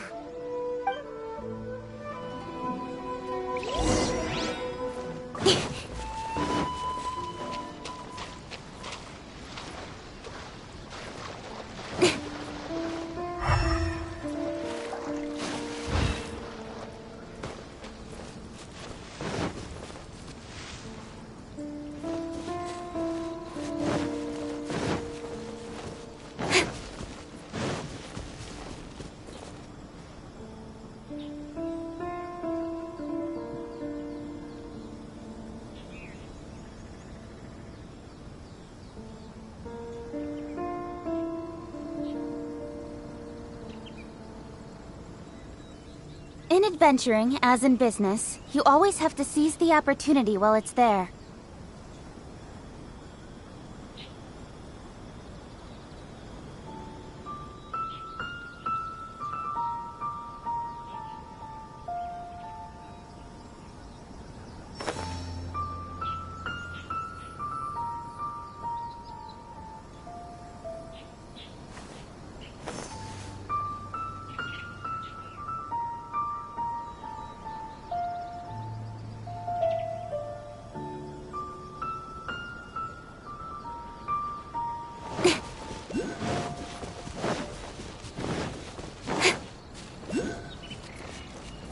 In adventuring, as in business, you always have to seize the opportunity while it's there.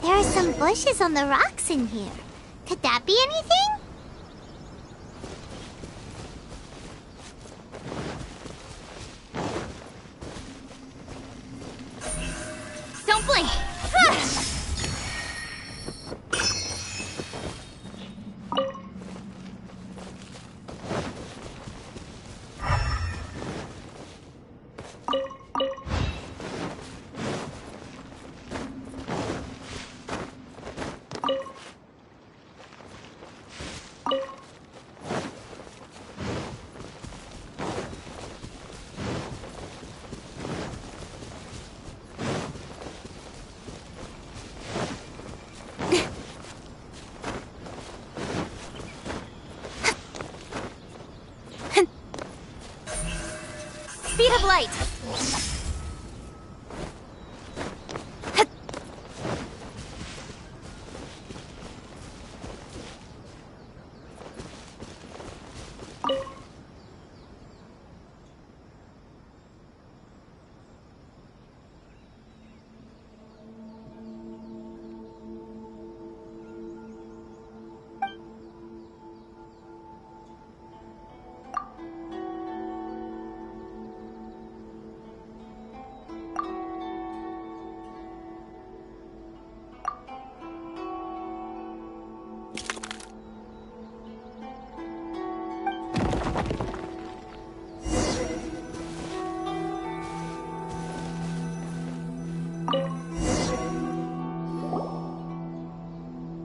There are some bushes on the rocks in here. Could that be anything? Don't blink! Speed of light!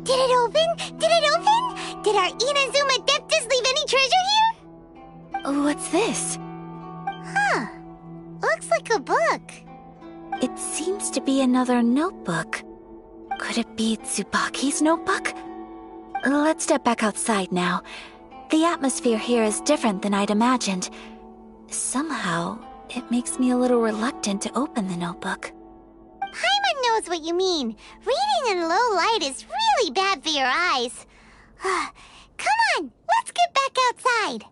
Did it open? Did it open? Did our Inazuma Adeptus leave any treasure here? What's this? Huh. Looks like a book. It seems to be another notebook. Could it be Tsubaki's notebook? Let's step back outside now. The atmosphere here is different than I'd imagined. Somehow, it makes me a little reluctant to open the notebook. Paimon knows what you mean. Reading in low light is really bad for your eyes. Come on, let's get back outside.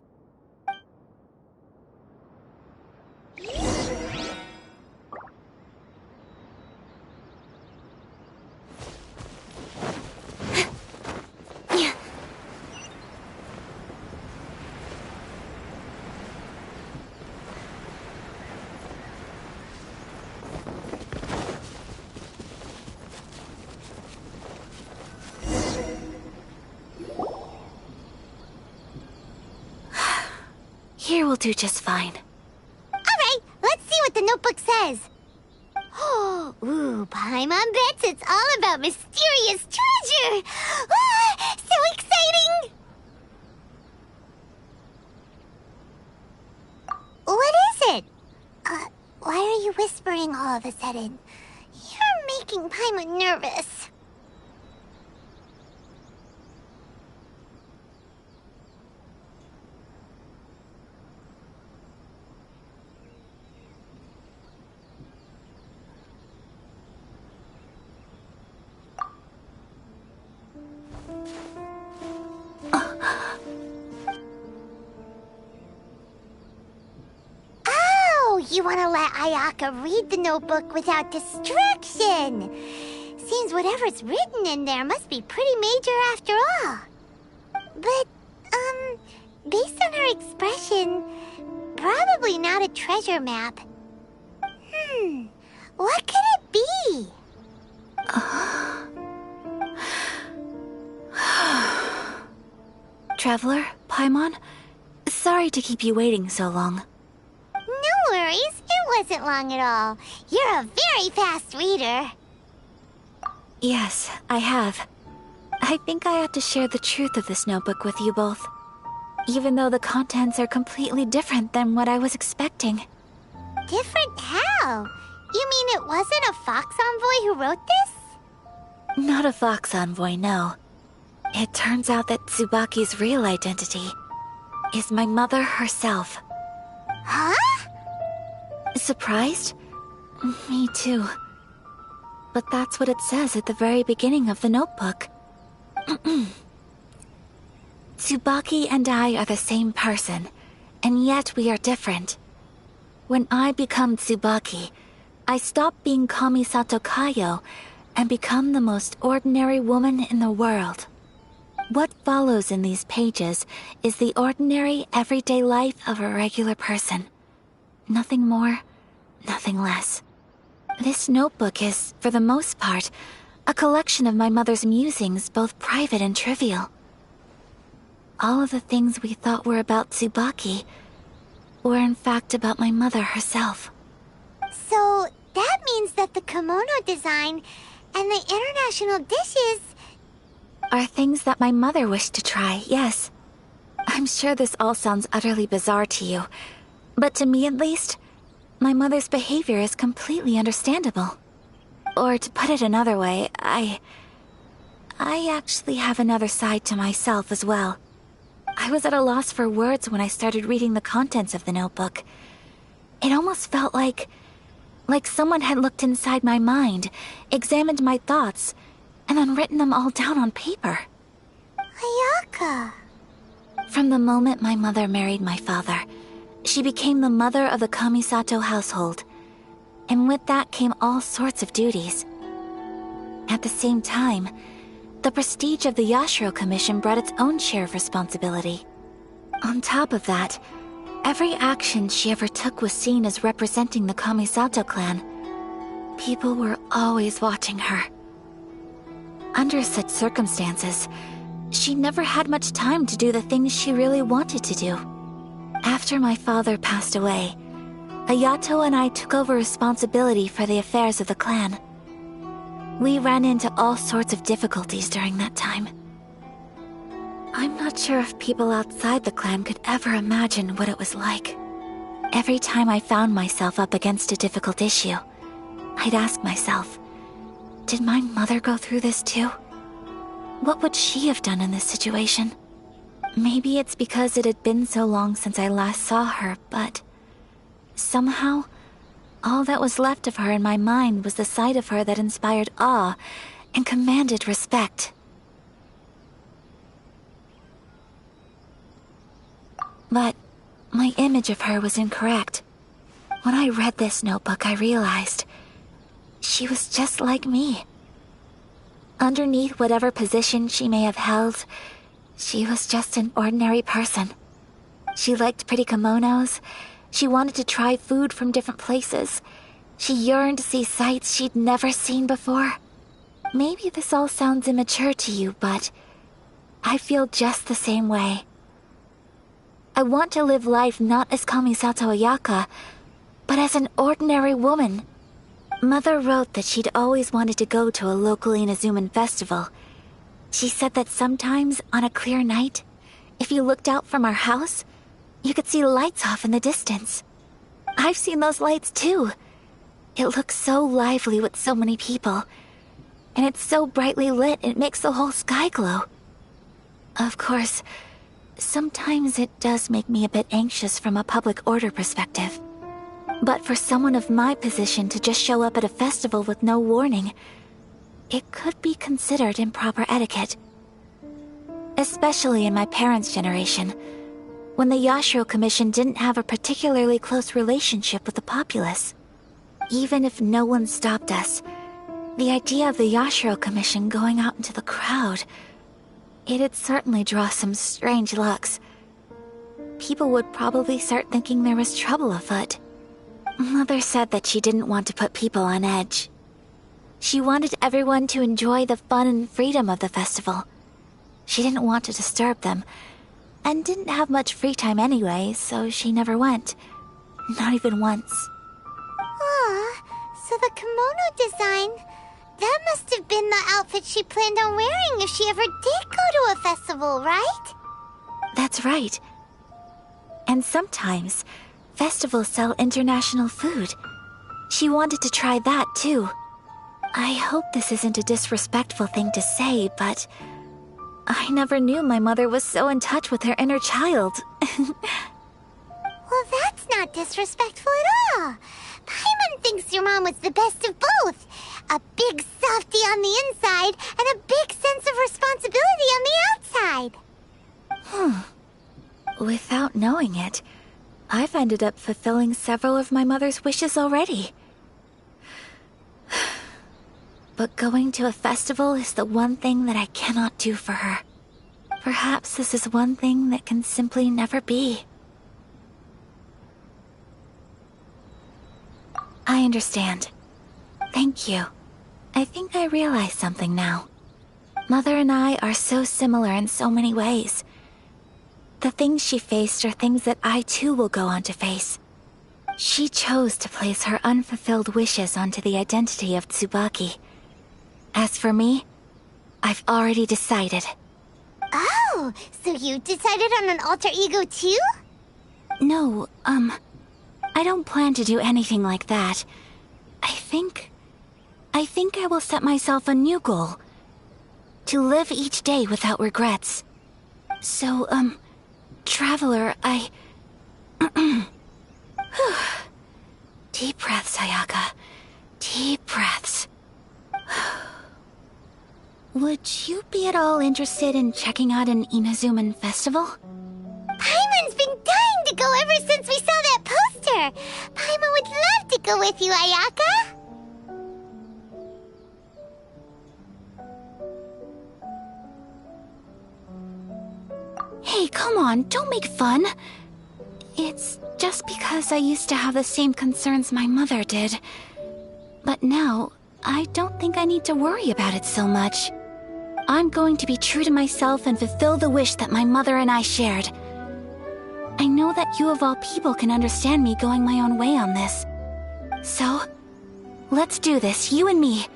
Here will do just fine. Alright, let's see what the notebook says. Ooh, Paimon bets it's all about mysterious treasure! Ah, so exciting! What is it? Why are you whispering all of a sudden? You're making Paimon nervous. You want to let Ayaka read the notebook without distraction. Seems whatever's written in there must be pretty major after all. But, based on her expression, probably not a treasure map. What could it be? Traveler, Paimon, sorry to keep you waiting so long. No worries, it wasn't long at all. You're a very fast reader. Yes, I have. I think I ought to share the truth of this notebook with you both. Even though the contents are completely different than what I was expecting. Different how? You mean it wasn't a Fox Envoy who wrote this? Not a Fox Envoy, no. It turns out that Tsubaki's real identity is my mother herself. Huh? Surprised? Me too. But that's what it says at the very beginning of the notebook. Tsubaki and I are the same person, and yet we are different. When I become Tsubaki, I stop being Kamisato Kayo and become the most ordinary woman in the world. What follows in these pages is the ordinary, everyday life of a regular person. Nothing more, nothing less. This notebook is, for the most part, a collection of my mother's musings, both private and trivial. All of the things we thought were about Tsubaki were in fact about my mother herself. So, that means that the kimono design and the international dishes are things that my mother wished to try, yes. I'm sure this all sounds utterly bizarre to you, but to me at least, my mother's behavior is completely understandable. Or to put it another way, I actually have another side to myself as well. I was at a loss for words when I started reading the contents of the notebook. It almost felt like someone had looked inside my mind, examined my thoughts, and then written them all down on paper. Ayaka. From the moment my mother married my father, she became the mother of the Kamisato household, and with that came all sorts of duties. At the same time, the prestige of the Yashiro Commission brought its own share of responsibility. On top of that, every action she ever took was seen as representing the Kamisato clan. People were always watching her. Under such circumstances, she never had much time to do the things she really wanted to do. After my father passed away, Ayato and I took over responsibility for the affairs of the clan. We ran into all sorts of difficulties during that time. I'm not sure if people outside the clan could ever imagine what it was like. Every time I found myself up against a difficult issue, I'd ask myself, did my mother go through this too? What would she have done in this situation? Maybe it's because it had been so long since I last saw her, but somehow, all that was left of her in my mind was the side of her that inspired awe and commanded respect. But my image of her was incorrect. When I read this notebook, I realized she was just like me. Underneath whatever position she may have held, she was just an ordinary person. She liked pretty kimonos. She wanted to try food from different places. She yearned to see sights she'd never seen before. Maybe this all sounds immature to you, but I feel just the same way. I want to live life not as Kamisato Ayaka, but as an ordinary woman. Mother wrote that she'd always wanted to go to a local Inazuman festival. She said that sometimes, on a clear night, if you looked out from our house, you could see lights off in the distance. I've seen those lights too. It looks so lively with so many people. And it's so brightly lit, it makes the whole sky glow. Of course, sometimes it does make me a bit anxious from a public order perspective. But for someone of my position to just show up at a festival with no warning, it could be considered improper etiquette. Especially in my parents' generation, when the Yashiro Commission didn't have a particularly close relationship with the populace. Even if no one stopped us, the idea of the Yashiro Commission going out into the crowd, it'd certainly draw some strange looks. People would probably start thinking there was trouble afoot. Mother said that she didn't want to put people on edge. She wanted everyone to enjoy the fun and freedom of the festival. She didn't want to disturb them, and didn't have much free time anyway, so she never went. Not even once. So the kimono design, that must have been the outfit she planned on wearing if she ever did go to a festival, right? That's right. And sometimes, festivals sell international food. She wanted to try that too. I hope this isn't a disrespectful thing to say, but I never knew my mother was so in touch with her inner child. Well, that's not disrespectful at all. Paimon thinks your mom was the best of both. A big softy on the inside and a big sense of responsibility on the outside. Without knowing it, I've ended up fulfilling several of my mother's wishes already. But going to a festival is the one thing that I cannot do for her. Perhaps this is one thing that can simply never be. I understand. Thank you. I think I realize something now. Mother and I are so similar in so many ways. The things she faced are things that I too will go on to face. She chose to place her unfulfilled wishes onto the identity of Tsubaki. As for me, I've already decided. Oh, so you decided on an alter ego too? No, I don't plan to do anything like that. I think I will set myself a new goal. To live each day without regrets. So, Traveler, Deep breaths, Ayaka. Deep breaths. Would you be at all interested in checking out an Inazuman festival? Paimon's been dying to go ever since we saw that poster! Paimon would love to go with you, Ayaka! Hey, come on, don't make fun. It's just because I used to have the same concerns my mother did. But now, I don't think I need to worry about it so much. I'm going to be true to myself and fulfill the wish that my mother and I shared. I know that you of all people can understand me going my own way on this. So, let's do this, you and me.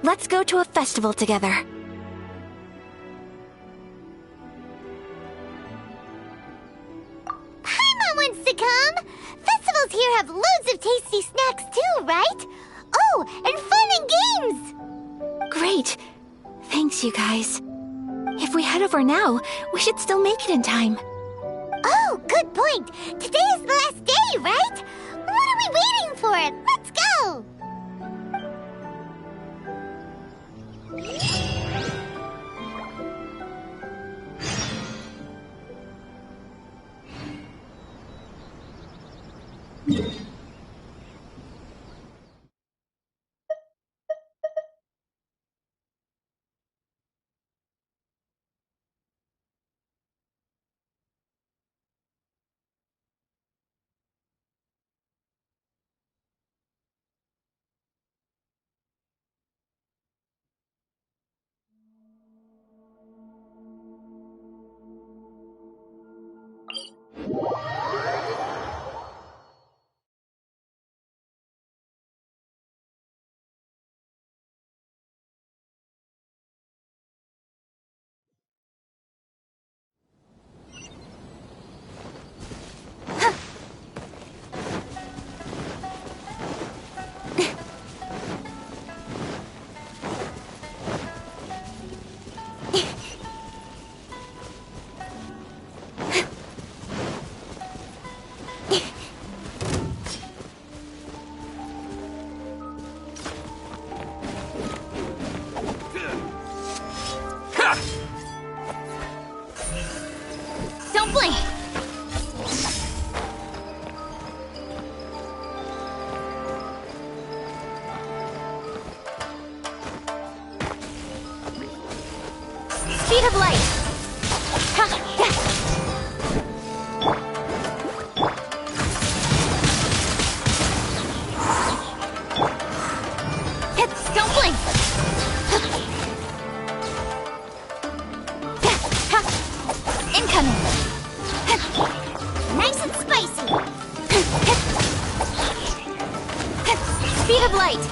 Let's go to a festival together. Paimon wants to come! Festivals here have loads of tasty snacks too, right? Oh, you guys. If we head over now, we should still make it in time. Oh, good point. Today is the last day, right? What are we waiting for? Let's go! Don't blink! Speed of light! Don't blink! Incoming! Nice and spicy! Speed of light!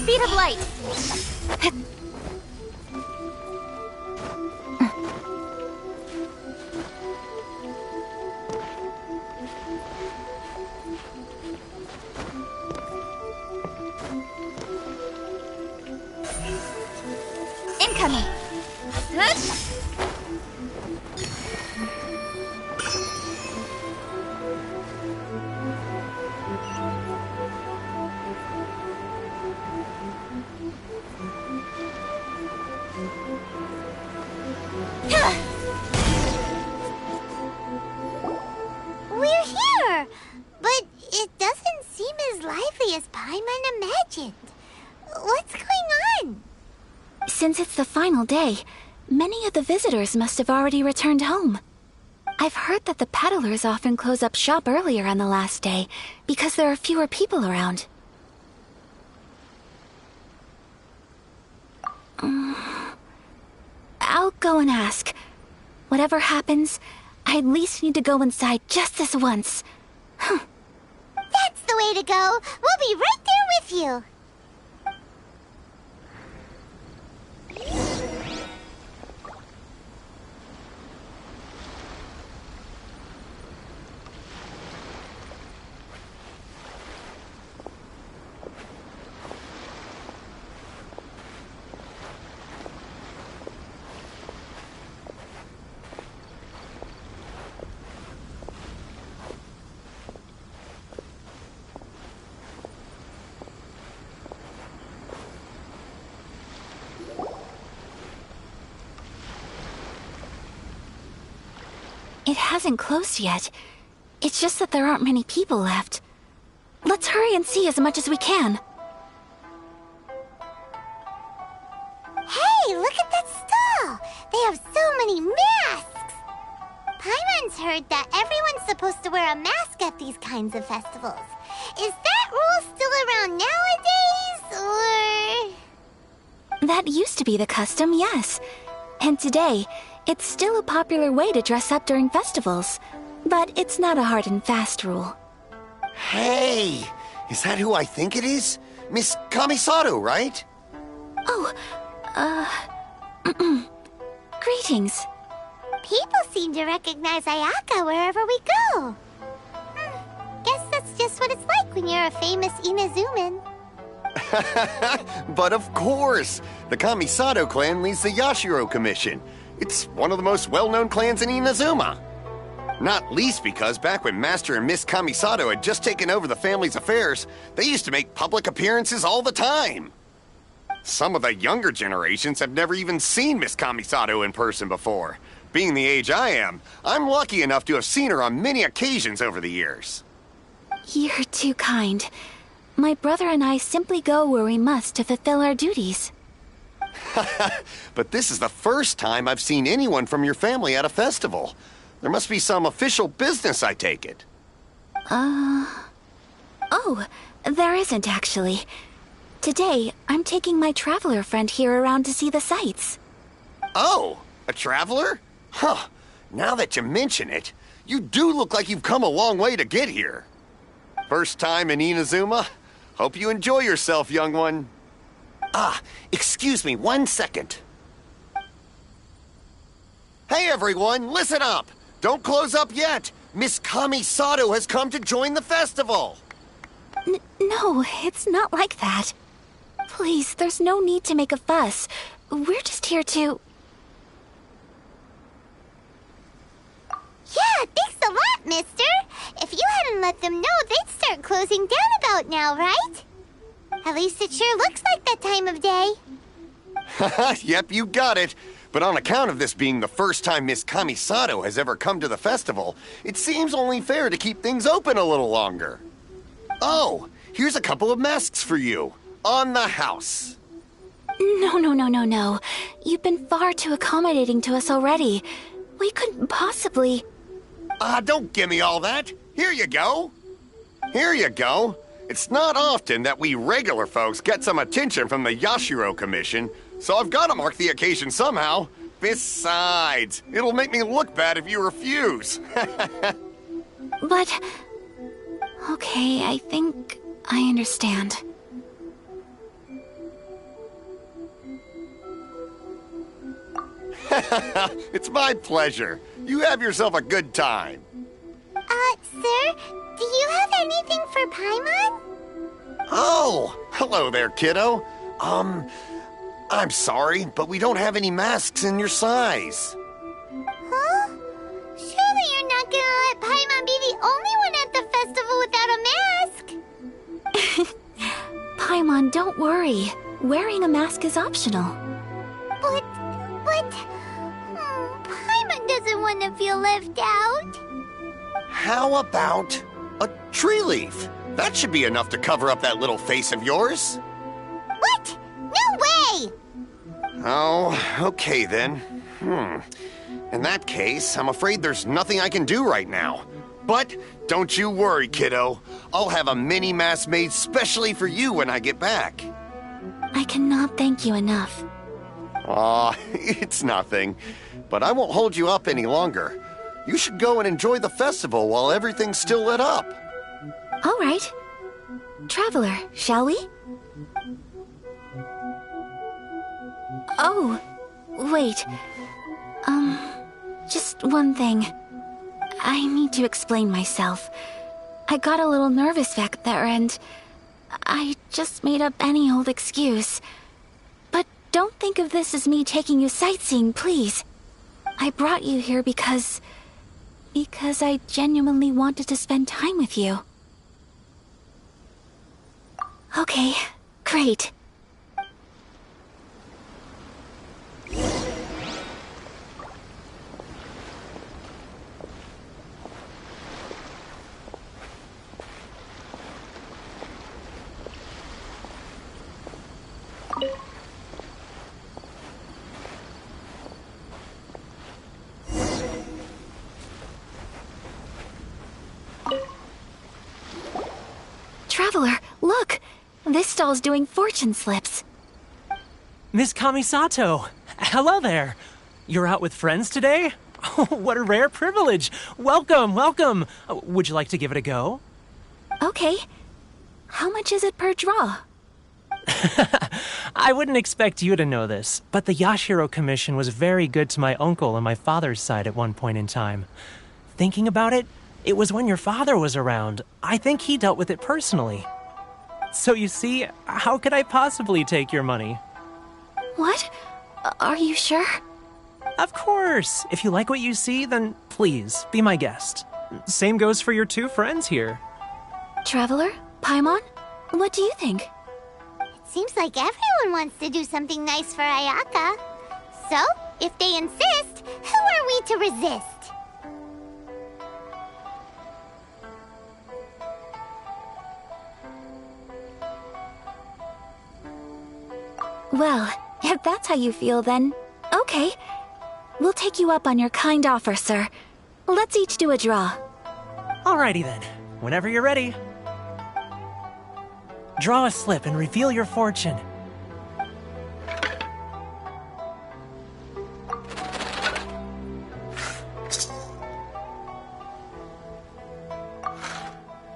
Speed of light! Incoming! We're here! But it doesn't seem as lively as Paimon imagined. What's going on? Since it's the final day, many of the visitors must have already returned home. I've heard that the peddlers often close up shop earlier on the last day because there are fewer people around. I'll go and ask. Whatever happens, I at least need to go inside just this once. That's the way to go. We'll be right there with you. It hasn't closed yet. It's just that there aren't many people left. Let's hurry and see as much as we can. Hey, look at that stall! They have so many masks! Paimon's heard that everyone's supposed to wear a mask at these kinds of festivals. Is that rule still around nowadays, or...? That used to be the custom, yes. And today, it's still a popular way to dress up during festivals. But it's not a hard and fast rule. Hey! Is that who I think it is? Miss Kamisato, right? Oh, greetings. People seem to recognize Ayaka wherever we go. Guess that's just what it's like when you're a famous Inazuman. But of course! The Kamisato clan leads the Yashiro Commission. It's one of the most well-known clans in Inazuma. Not least because back when Master and Miss Kamisato had just taken over the family's affairs, they used to make public appearances all the time. Some of the younger generations have never even seen Miss Kamisato in person before. Being the age I am, I'm lucky enough to have seen her on many occasions over the years. You're too kind. My brother and I simply go where we must to fulfill our duties. But this is the first time I've seen anyone from your family at a festival. There must be some official business, I take it. Oh, there isn't actually. Today, I'm taking my traveler friend here around to see the sights. Oh, a traveler? Huh. Now that you mention it, you do look like you've come a long way to get here. First time in Inazuma? Hope you enjoy yourself, young one. Ah, excuse me 1 second. Hey everyone, listen up! Don't close up yet! Miss Kamisato has come to join the festival! No, it's not like that. Please, there's no need to make a fuss. We're just here to... Yeah, thanks a lot, mister. If you hadn't let them know, they'd start closing down about now, right? At least it sure looks like that time of day. Yep, you got it. But on account of this being the first time Miss Kamisato has ever come to the festival, it seems only fair to keep things open a little longer. Oh, here's a couple of masks for you. On the house. No. You've been far too accommodating to us already. We couldn't possibly... Don't give me all that. Here you go. Here you go. It's not often that we regular folks get some attention from the Yashiro Commission, so I've got to mark the occasion somehow. Besides, it'll make me look bad if you refuse. But... Okay, I think I understand. It's my pleasure. You have yourself a good time. Sir, do you have anything for Paimon? Oh, hello there, kiddo. I'm sorry, but we don't have any masks in your size. Huh? Surely you're not gonna let Paimon be the only one at the festival without a mask? Paimon, don't worry. Wearing a mask is optional. But... Paimon doesn't want to feel left out. How about a tree leaf? That should be enough to cover up that little face of yours. What? No way! Oh, okay then. In that case, I'm afraid there's nothing I can do right now. But don't you worry, kiddo. I'll have a mini mask made specially for you when I get back. I cannot thank you enough. Aw, it's nothing. But I won't hold you up any longer. You should go and enjoy the festival while everything's still lit up. All right. Traveler, shall we? Oh, wait. Just one thing. I need to explain myself. I got a little nervous back there and I just made up any old excuse. But don't think of this as me taking you sightseeing, please. I brought you here because I genuinely wanted to spend time with you. Okay, great. Traveler, look! This stall's doing fortune slips. Miss Kamisato! Hello there! You're out with friends today? Oh, what a rare privilege! Welcome, welcome! Would you like to give it a go? Okay. How much is it per draw? I wouldn't expect you to know this, but the Yashiro Commission was very good to my uncle on my father's side at one point in time. Thinking about it, it was when your father was around. I think he dealt with it personally. So you see, how could I possibly take your money? What? Are you sure? Of course! If you like what you see, then please, be my guest. Same goes for your two friends here. Traveler? Paimon? What do you think? It seems like everyone wants to do something nice for Ayaka. So, if they insist, who are we to resist? Well, if that's how you feel, then okay. We'll take you up on your kind offer, sir. Let's each do a draw. Alrighty then. Whenever you're ready. Draw a slip and reveal your fortune.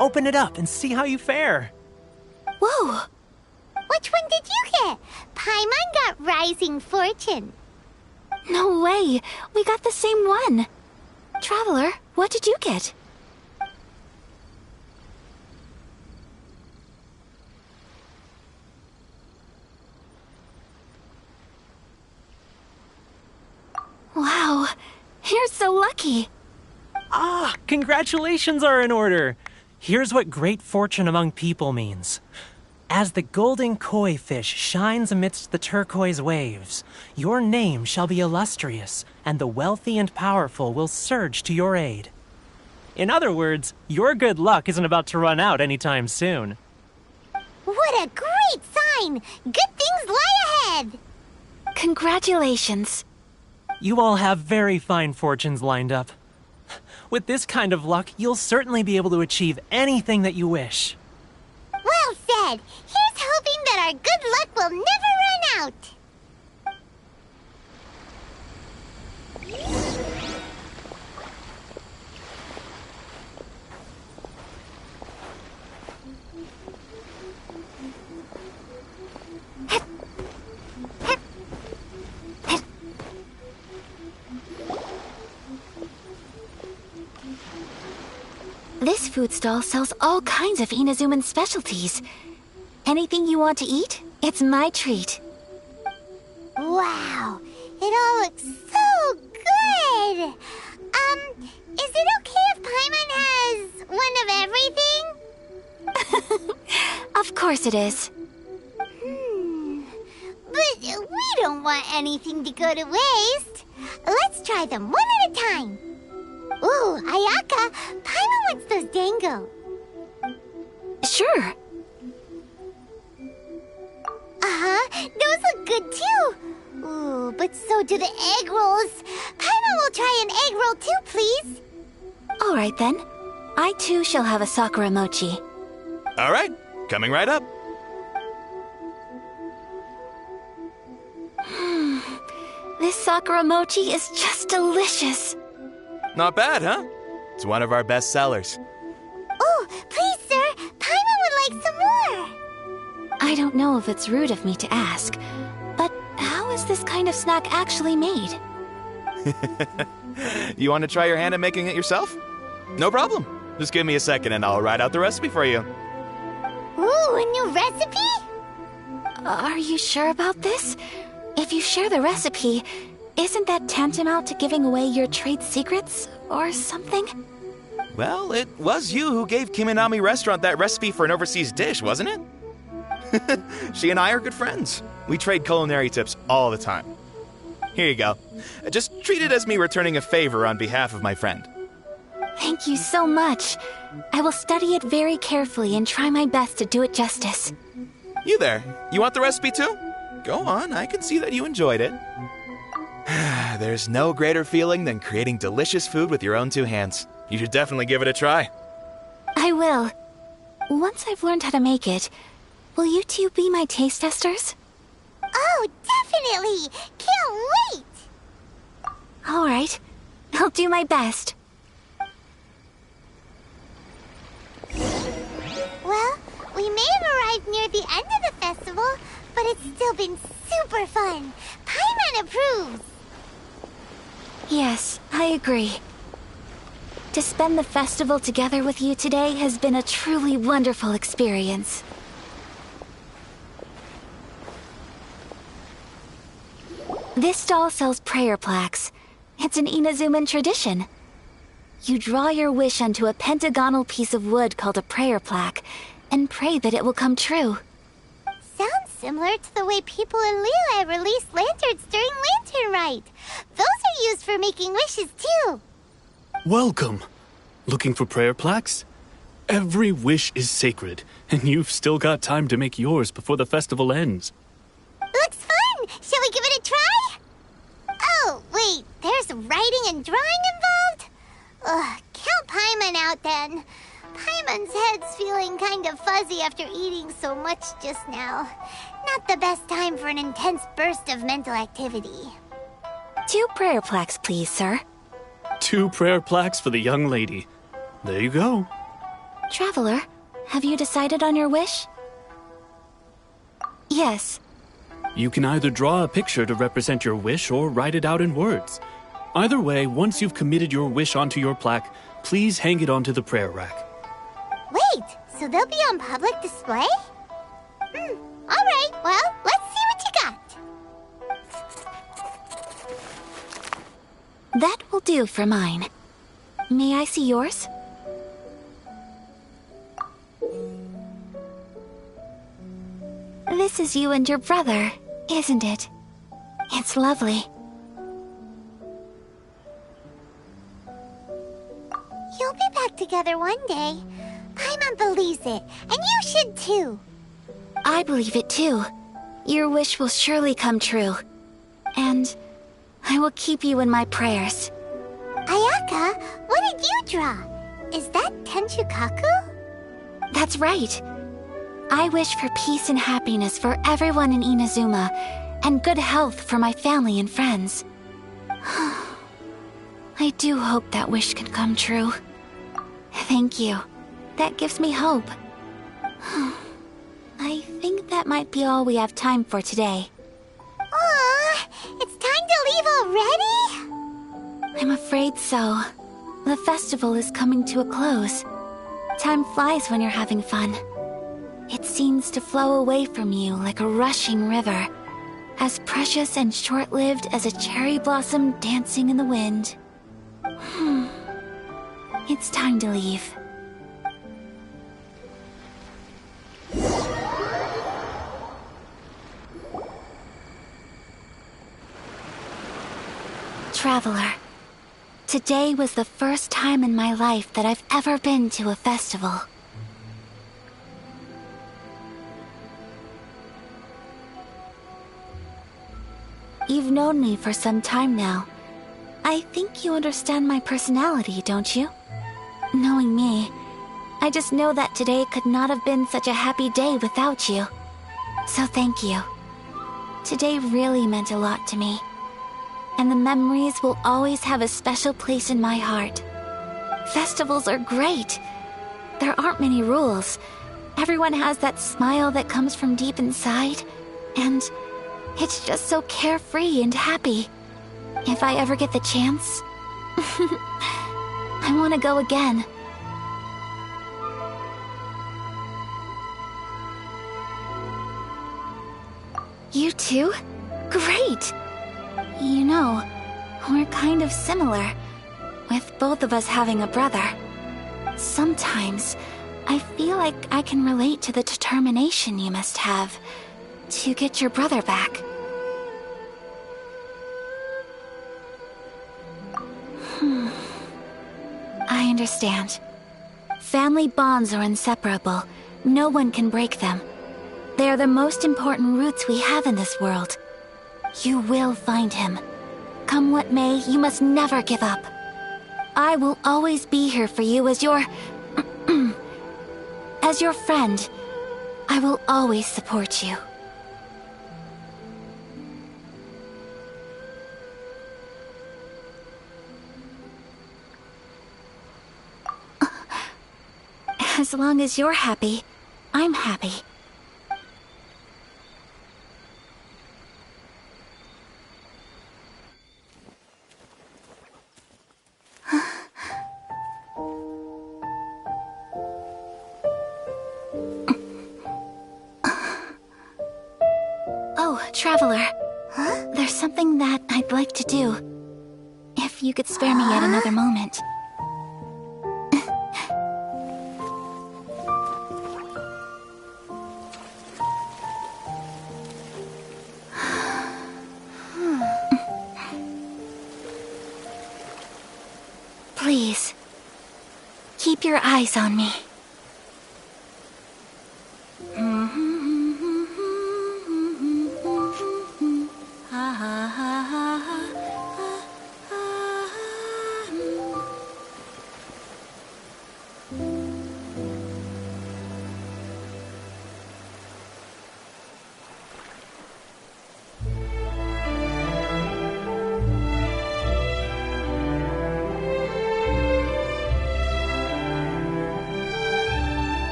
Open it up and see how you fare. Whoa! Which one did you get? Paimon got Rising Fortune. No way! We got the same one! Traveler, what did you get? Wow, you're so lucky! Ah, congratulations are in order! Here's what great fortune among people means. As the golden koi fish shines amidst the turquoise waves, your name shall be illustrious, and the wealthy and powerful will surge to your aid. In other words, your good luck isn't about to run out anytime soon. What a great sign! Good things lie ahead! Congratulations. You all have very fine fortunes lined up. With this kind of luck, you'll certainly be able to achieve anything that you wish. Well said! Here's hoping that our good luck will never run out! This food stall sells all kinds of Inazuman specialties. Anything you want to eat, it's my treat. Wow, it all looks so good! Is it okay if Paimon has one of everything? Of course it is. But we don't want anything to go to waste. Let's try them one at a time. Ooh, Ayaka, Paimon wants those dango. Sure. Those look good too. Ooh, but so do the egg rolls. Paimon will try an egg roll too, please. All right then. I too shall have a sakura mochi. All right, coming right up. This sakura mochi is just delicious. Not bad, huh? It's one of our best sellers. Oh, please, sir. Paimon would like some more. I don't know if it's rude of me to ask, but how is this kind of snack actually made? You want to try your hand at making it yourself? No problem. Just give me a second and I'll write out the recipe for you. Ooh, a new recipe? Are you sure about this? If you share the recipe, isn't that tantamount to giving away your trade secrets or something? Well, it was you who gave Kiminami Restaurant that recipe for an overseas dish, wasn't it? She and I are good friends. We trade culinary tips all the time. Here you go. Just treat it as me returning a favor on behalf of my friend. Thank you so much. I will study it very carefully and try my best to do it justice. You there. You want the recipe too? Go on, I can see that you enjoyed it. There's no greater feeling than creating delicious food with your own two hands. You should definitely give it a try. I will. Once I've learned how to make it, will you two be my taste testers? Oh, definitely! Can't wait! All right. I'll do my best. Well, we may have arrived near the end of the festival, but it's still been super fun. Paimon approves. Yes, I agree. To spend the festival together with you today has been a truly wonderful experience. This stall sells prayer plaques. It's an Inazuman tradition. You draw your wish onto a pentagonal piece of wood called a prayer plaque, and pray that it will come true. Sounds similar to the way people in Liyue release lanterns during Lantern Rite. Those are used for making wishes too. Welcome. Looking for prayer plaques? Every wish is sacred, and you've still got time to make yours before the festival ends. Looks fun! Shall we give it a try? Oh, wait, there's writing and drawing involved? Ugh, count Paimon out then. Paimon's head's feeling kind of fuzzy after eating so much just now. Not the best time for an intense burst of mental activity. 2 prayer plaques, please, sir. 2 prayer plaques for the young lady. There you go. Traveler, have you decided on your wish? Yes. You can either draw a picture to represent your wish or write it out in words. Either way, once you've committed your wish onto your plaque, please hang it onto the prayer rack. Wait, so they'll be on public display? Alright, well, let's see what you got. That will do for mine. May I see yours? This is you and your brother, isn't it? It's lovely. You'll be back together one day. Paimon believes it, and you should too. I believe it too. Your wish will surely come true. And I will keep you in my prayers. Ayaka, what did you draw? Is that Tenshukaku? That's right. I wish for peace and happiness for everyone in Inazuma, and good health for my family and friends. I do hope that wish can come true. Thank you. That gives me hope. I think that might be all we have time for today. Aw, it's time to leave already? I'm afraid so. The festival is coming to a close. Time flies when you're having fun. It seems to flow away from you like a rushing river, as precious and short-lived as a cherry blossom dancing in the wind. It's time to leave. Traveler, today was the first time in my life that I've ever been to a festival. You've known me for some time now. I think you understand my personality, don't you? Knowing me, I just know that today could not have been such a happy day without you. So thank you. Today really meant a lot to me. And the memories will always have a special place in my heart. Festivals are great. There aren't many rules. Everyone has that smile that comes from deep inside. And it's just so carefree and happy. If I ever get the chance, I want to go again. You too? Great! You know, we're kind of similar, with both of us having a brother. Sometimes, I feel like I can relate to the determination you must have to get your brother back. I understand. Family bonds are inseparable. No one can break them. They are the most important roots we have in this world. You will find him. Come what may, you must never give up. I will always be here for you as your... as your friend. I will always support you. As long as you're happy, I'm happy. Oh, Traveler. Huh? There's something that I'd like to do. If you could spare me yet another moment. Please, keep your eyes on me.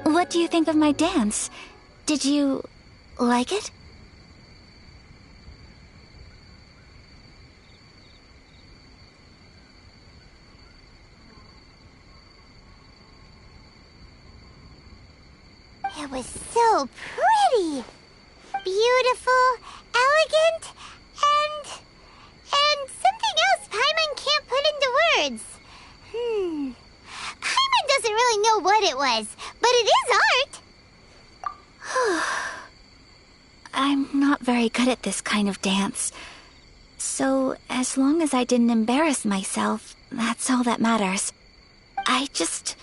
What do you think of my dance? Did you like it? It was so pretty. Beautiful, elegant, and something else Paimon can't put into words. Paimon doesn't really know what it was, but it is art. I'm not very good at this kind of dance. So, as long as I didn't embarrass myself, that's all that matters. I just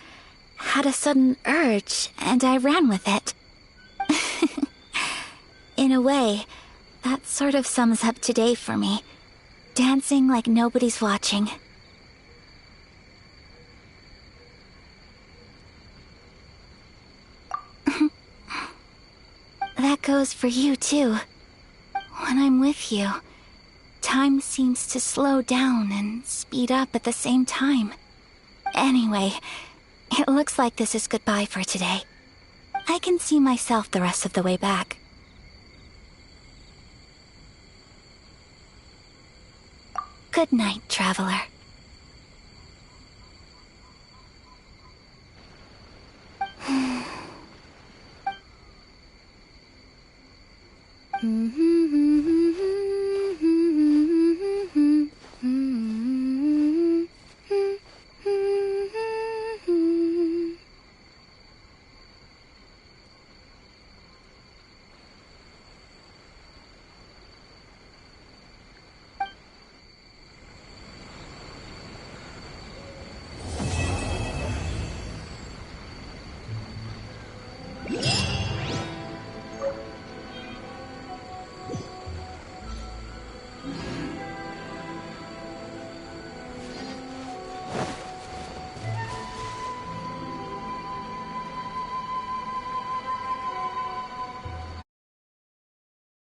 had a sudden urge, and I ran with it. In a way, that sort of sums up today for me. Dancing like nobody's watching. That goes for you, too. When I'm with you, time seems to slow down and speed up at the same time. Anyway, it looks like this is goodbye for today. I can see myself the rest of the way back. Good night, traveler. Mm-hmm.